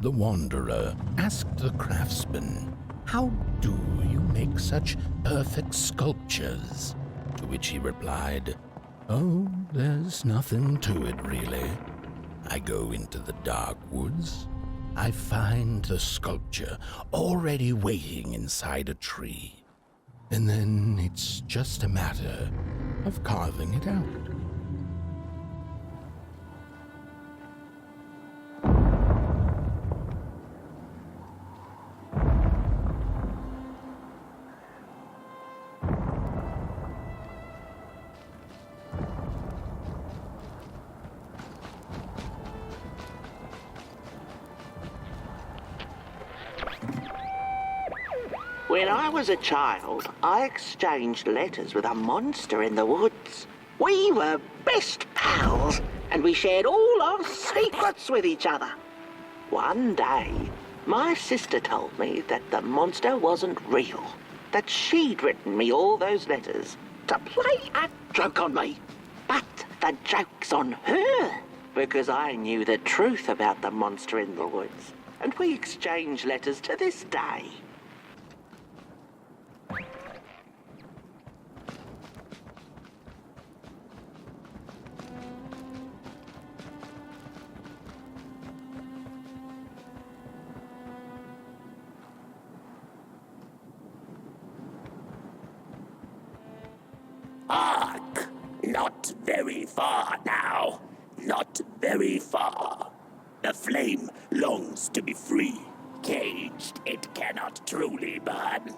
the wanderer asked the craftsman, "How do you make such perfect sculptures?" To which he replied, "Oh, there's nothing to it really. I go into the dark woods. I find the sculpture already waiting inside a tree. And then it's just a matter of carving it out." When I was a child, I exchanged letters with a monster in the woods. We were best pals, and we shared all our secrets with each other. One day, my sister told me that the monster wasn't real, that she'd written me all those letters to play a joke on me. But the joke's on her, because I knew the truth about the monster in the woods, and we exchange letters to this day. Hark! Not very far now. Not very far. The flame longs to be free. Caged, it cannot truly burn.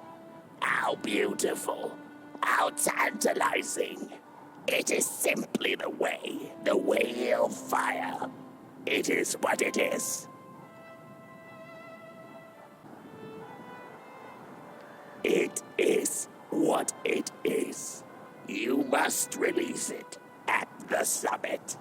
How beautiful. How tantalizing. It is simply the way of fire. It is what it is. It is what it is. You must release it at the summit.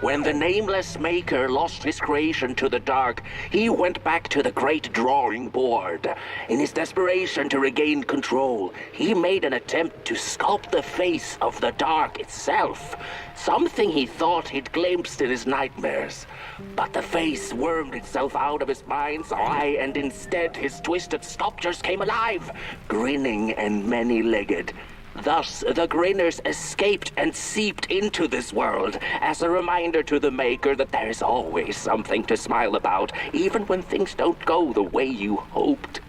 When the nameless maker lost his creation to the dark, he went back to the great drawing board. In his desperation to regain control, he made an attempt to sculpt the face of the dark itself, something he thought he'd glimpsed in his nightmares. But the face wormed itself out of his mind's eye, and instead his twisted sculptures came alive, grinning and many-legged. Thus, the grinners escaped and seeped into this world as a reminder to the maker that there is always something to smile about, even when things don't go the way you hoped.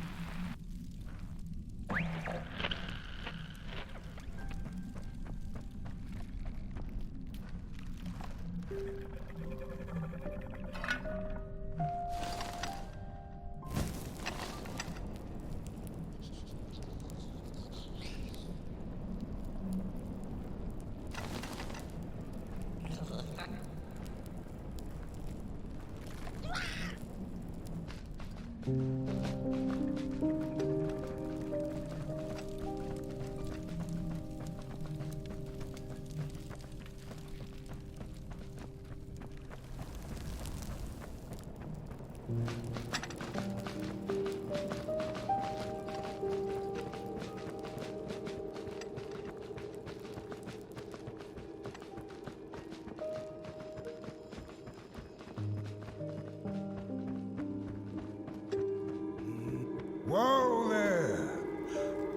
Whoa there!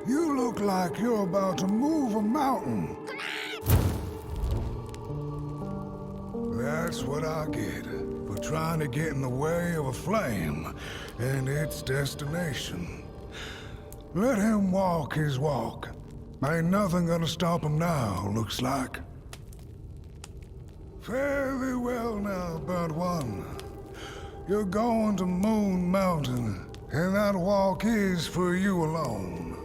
You look like you're about to move a mountain. That's what I get for trying to get in the way of a flame and its destination. Let him walk his walk. Ain't nothing gonna stop him now, looks like. Fare thee well now, Burnt One. You're going to Moon Mountain, and that walk is for you alone.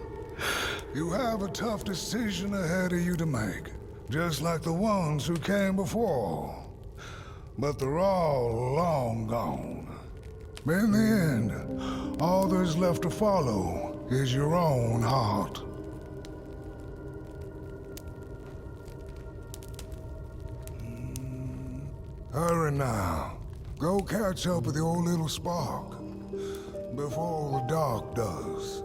You have a tough decision ahead of you to make, just like the ones who came before. But they're all long gone. In the end, all there's left to follow is your own heart. Hurry now. Go catch up with your little spark before the dark does.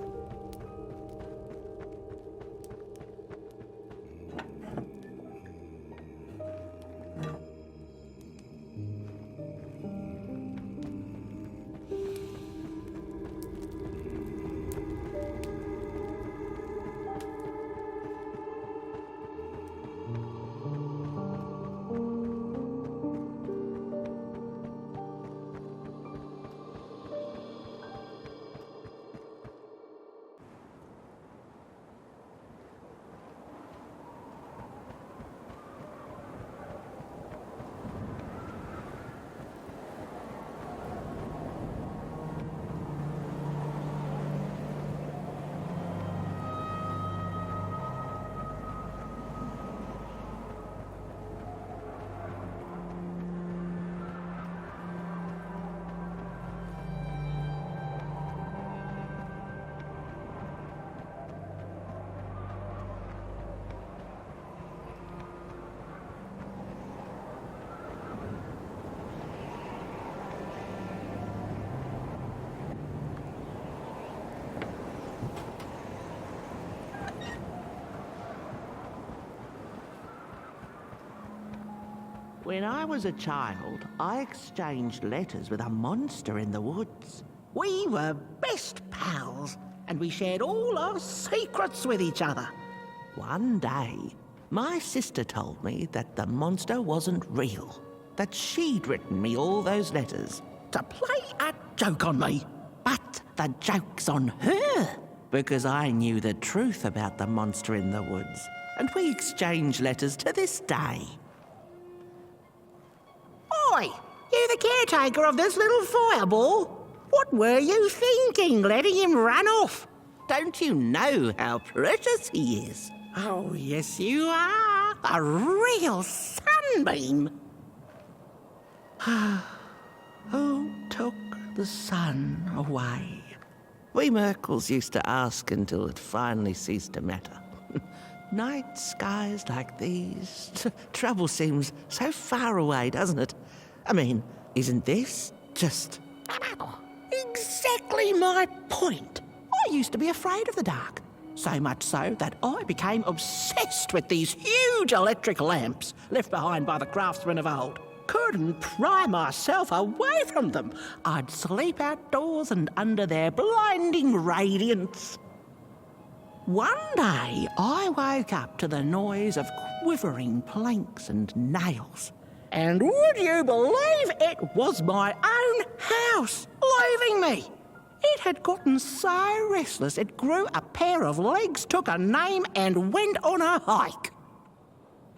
When I was a child, I exchanged letters with a monster in the woods. We were best pals, and we shared all our secrets with each other. One day, my sister told me that the monster wasn't real, that she'd written me all those letters, to play a joke on me. But the joke's on her, because I knew the truth about the monster in the woods, and we exchange letters to this day. Oi! You the caretaker of this little fireball? What were you thinking, letting him run off? Don't you know how precious he is? Oh, yes you are. A real sunbeam. Who took the sun away? We Merkles used to ask until it finally ceased to matter. Night skies like these. Trouble seems so far away, doesn't it? I mean, isn't this just exactly my point? I used to be afraid of the dark. So much so that I became obsessed with these huge electric lamps left behind by the craftsmen of old. Couldn't pry myself away from them. I'd sleep outdoors and under their blinding radiance. One day, I woke up to the noise of quivering planks and nails. And would you believe it was my own house leaving me? It had gotten so restless it grew a pair of legs, took a name, and went on a hike.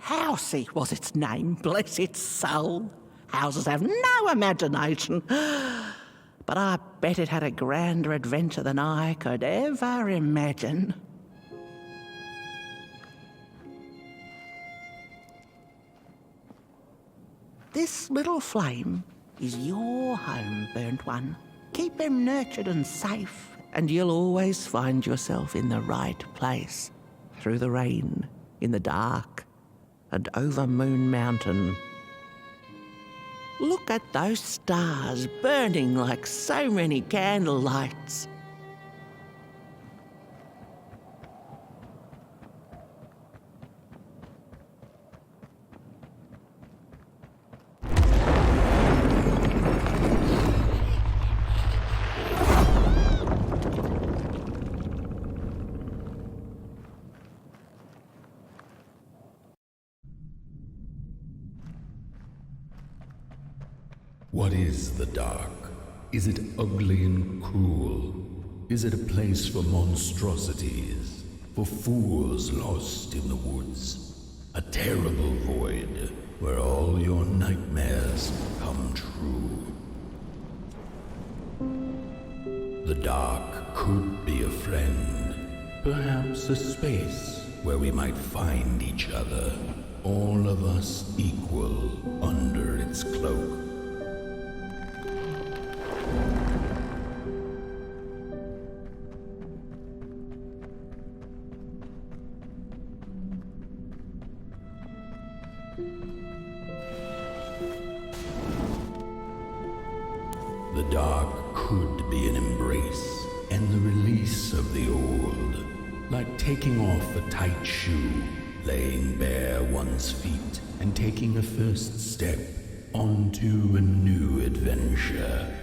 Housey was its name, bless its soul. Houses have no imagination. But I bet it had a grander adventure than I could ever imagine. This little flame is your home, burnt one. Keep him nurtured and safe, and you'll always find yourself in the right place. Through the rain, in the dark, and over Moon Mountain. Look at those stars burning like so many candle lights. What is the dark? Is it ugly and cruel? Is it a place for monstrosities, for fools lost in the woods? A terrible void where all your nightmares come true. The dark could be a friend, perhaps a space where we might find each other, all of us equal under its cloak. The dark could be an embrace and the release of the old, like taking off a tight shoe, laying bare one's feet, and taking a first step onto a new adventure.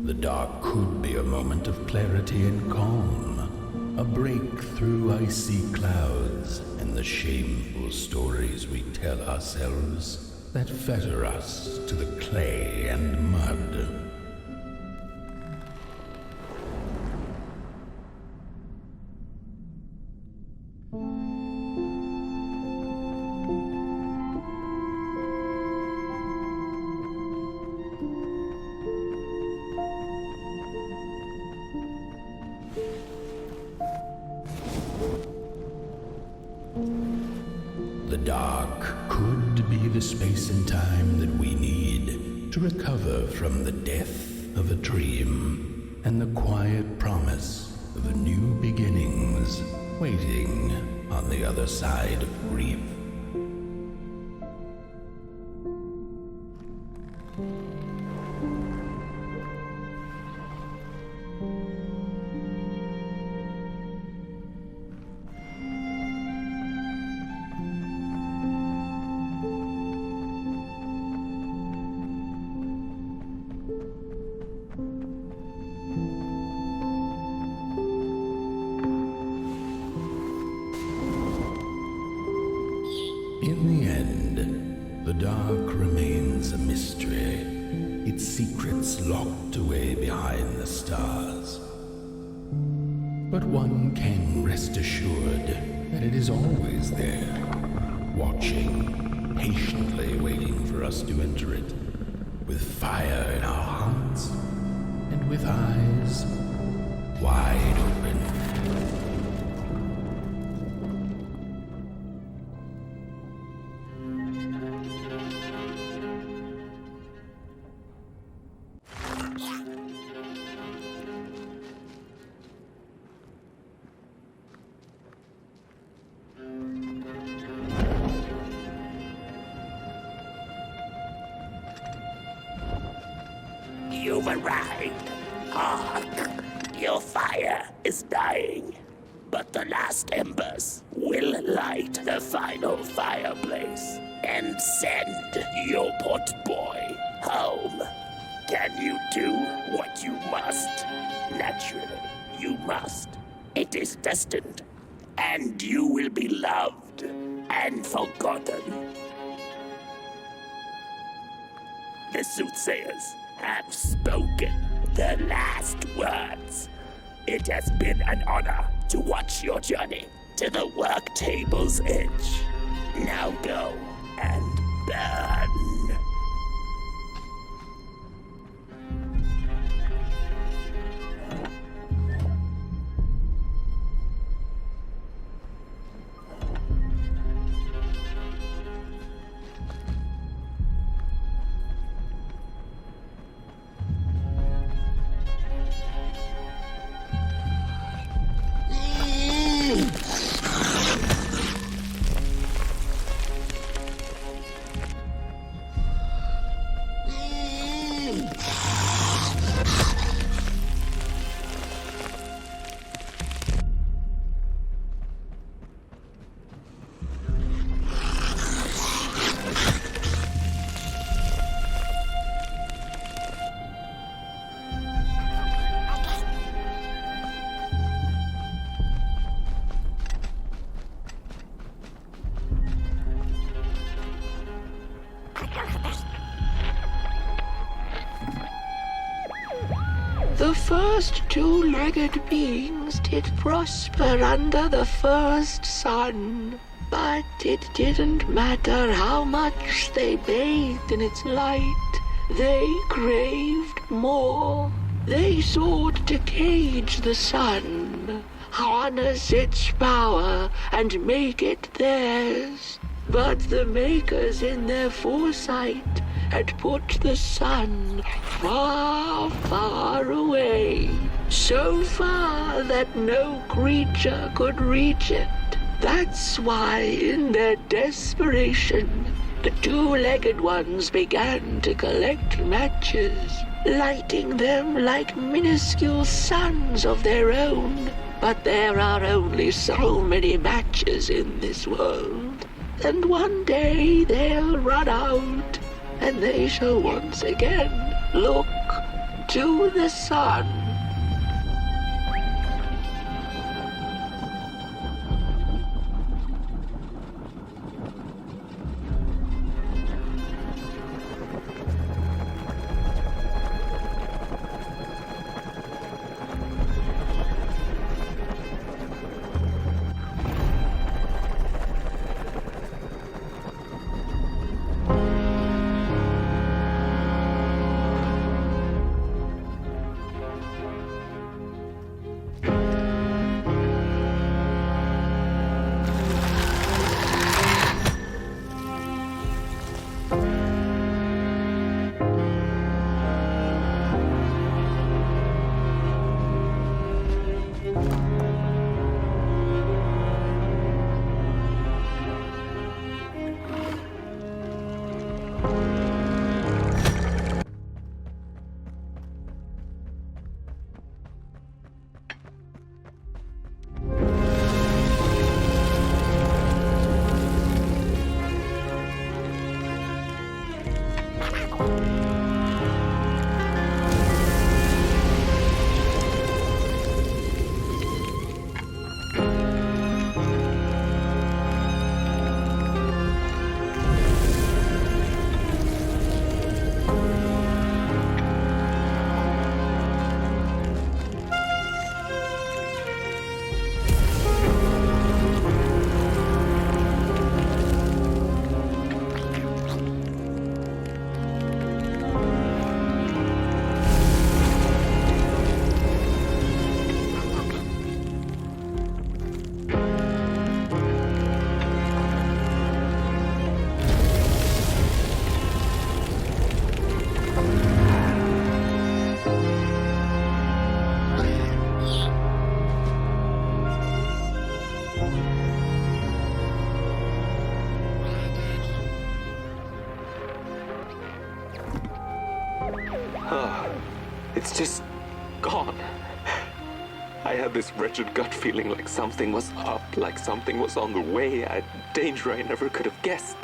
The dark could be a moment of clarity and calm, a break through icy clouds and the shameful stories we tell ourselves that fetter us to the clay and mud. The dark could be the space and time that we need to recover from the death of a dream and the quiet promise of new beginnings waiting on the other side of grief. its secrets locked away behind the stars. But one can rest assured that it is always there, watching, patiently waiting for us to enter it, with fire in our hearts and with eyes wide open. You've arrived. Hark! Your fire is dying, but the last embers will light the final fireplace and send your Potboy home. Can you do what you must? Naturally, you must. It is destined, and you will be loved and forgotten. The soothsayers have spoken the last words. It has been an honor to watch your journey to the work table's edge. Now go and burn. The first two-legged beings did prosper under the first sun, but it didn't matter how much they bathed in its light. They craved more. They sought to cage the sun, harness its power, and make it theirs. But the makers in their foresight had put the sun far, far away, so far that no creature could reach it. That's why, in their desperation, the two-legged ones began to collect matches, lighting them like minuscule suns of their own. But there are only so many matches in this world, and one day they'll run out, and they shall once again look to the sun. It's just gone. I had this wretched gut feeling like something was up, like something was on the way, a danger I never could have guessed.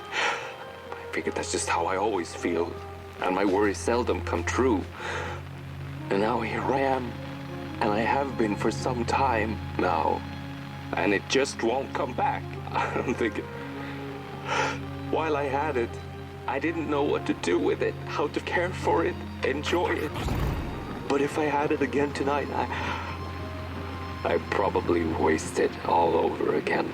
I figured that's just how I always feel, and my worries seldom come true. And now here I am, and I have been for some time now, and it just won't come back. I don't think it... While I had it, I didn't know what to do with it, how to care for it, enjoy it. But if I had it again tonight, I'd probably waste it all over again.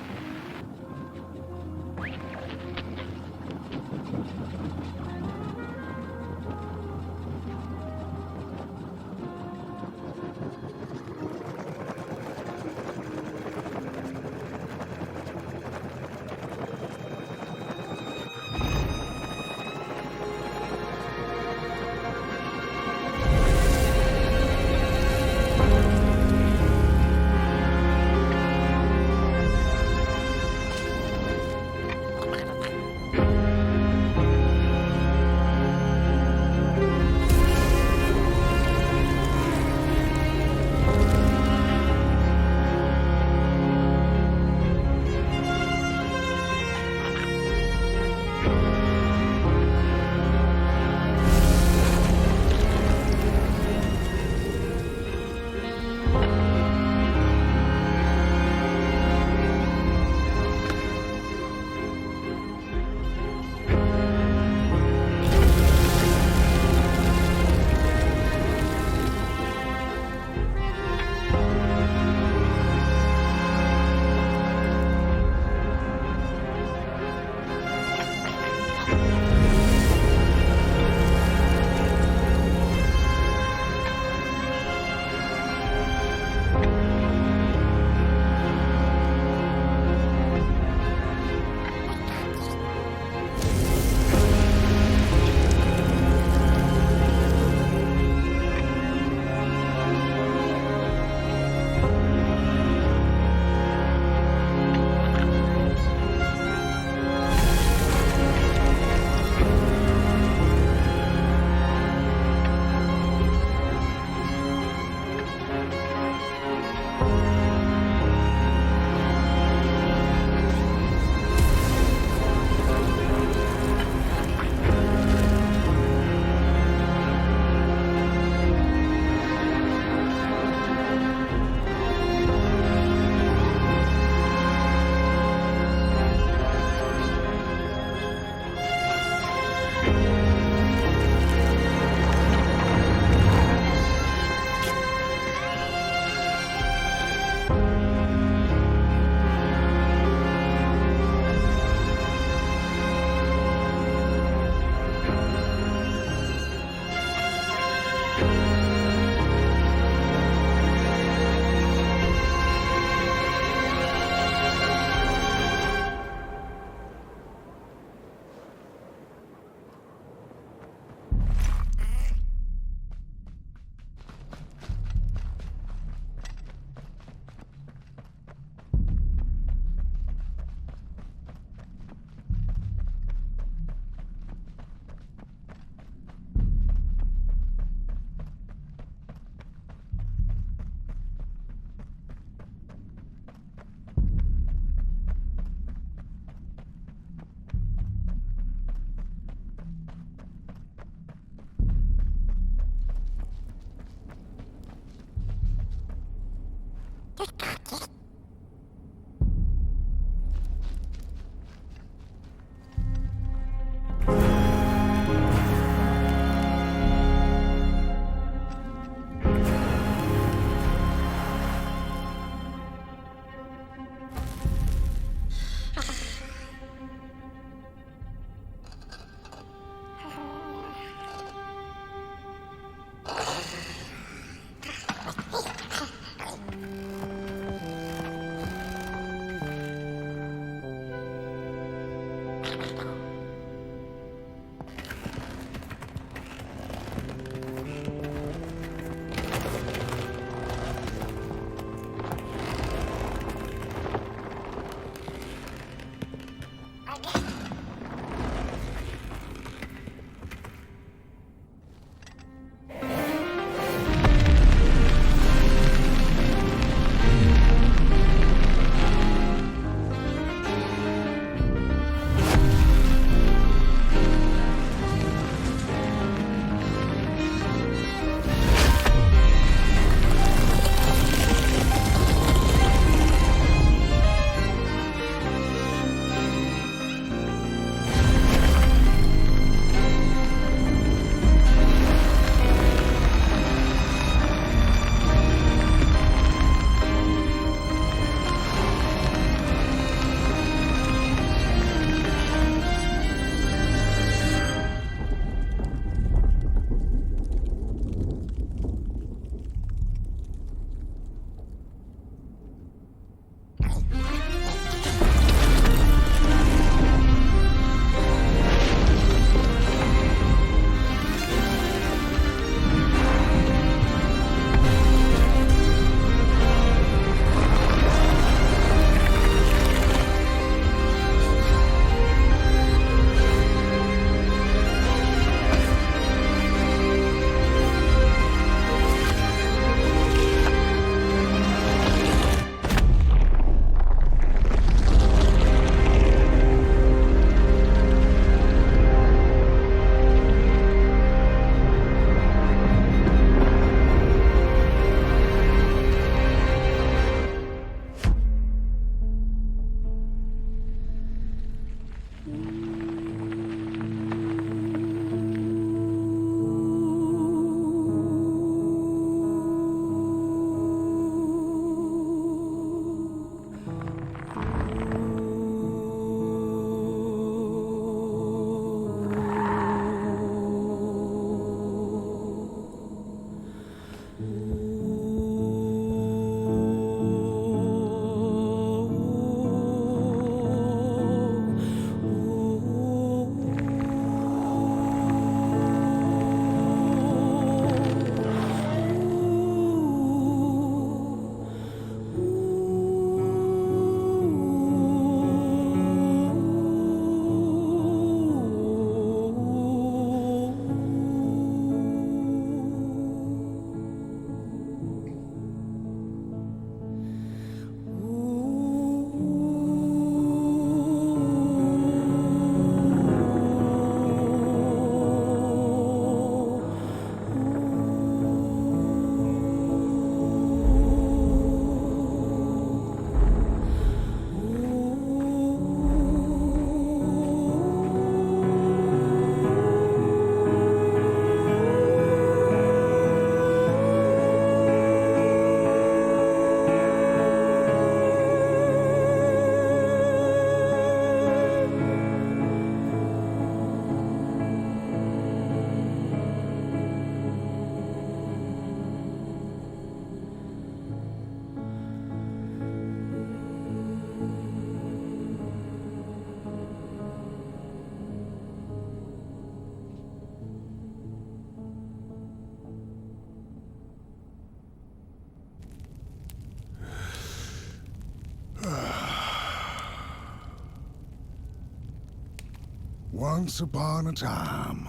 Once upon a time,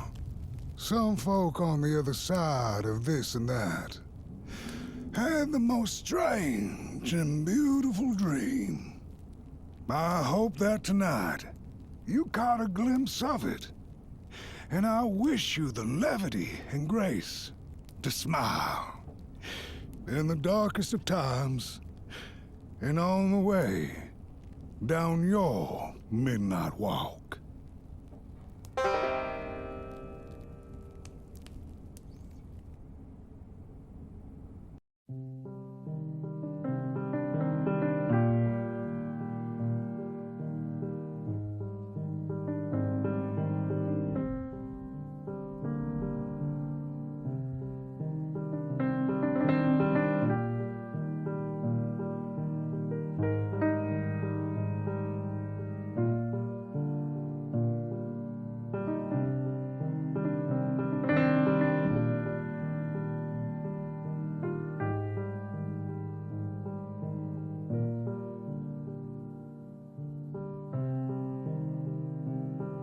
some folk on the other side of this and that had the most strange and beautiful dream. I hope that tonight you caught a glimpse of it, and I wish you the levity and grace to smile in the darkest of times and on the way down your midnight walk.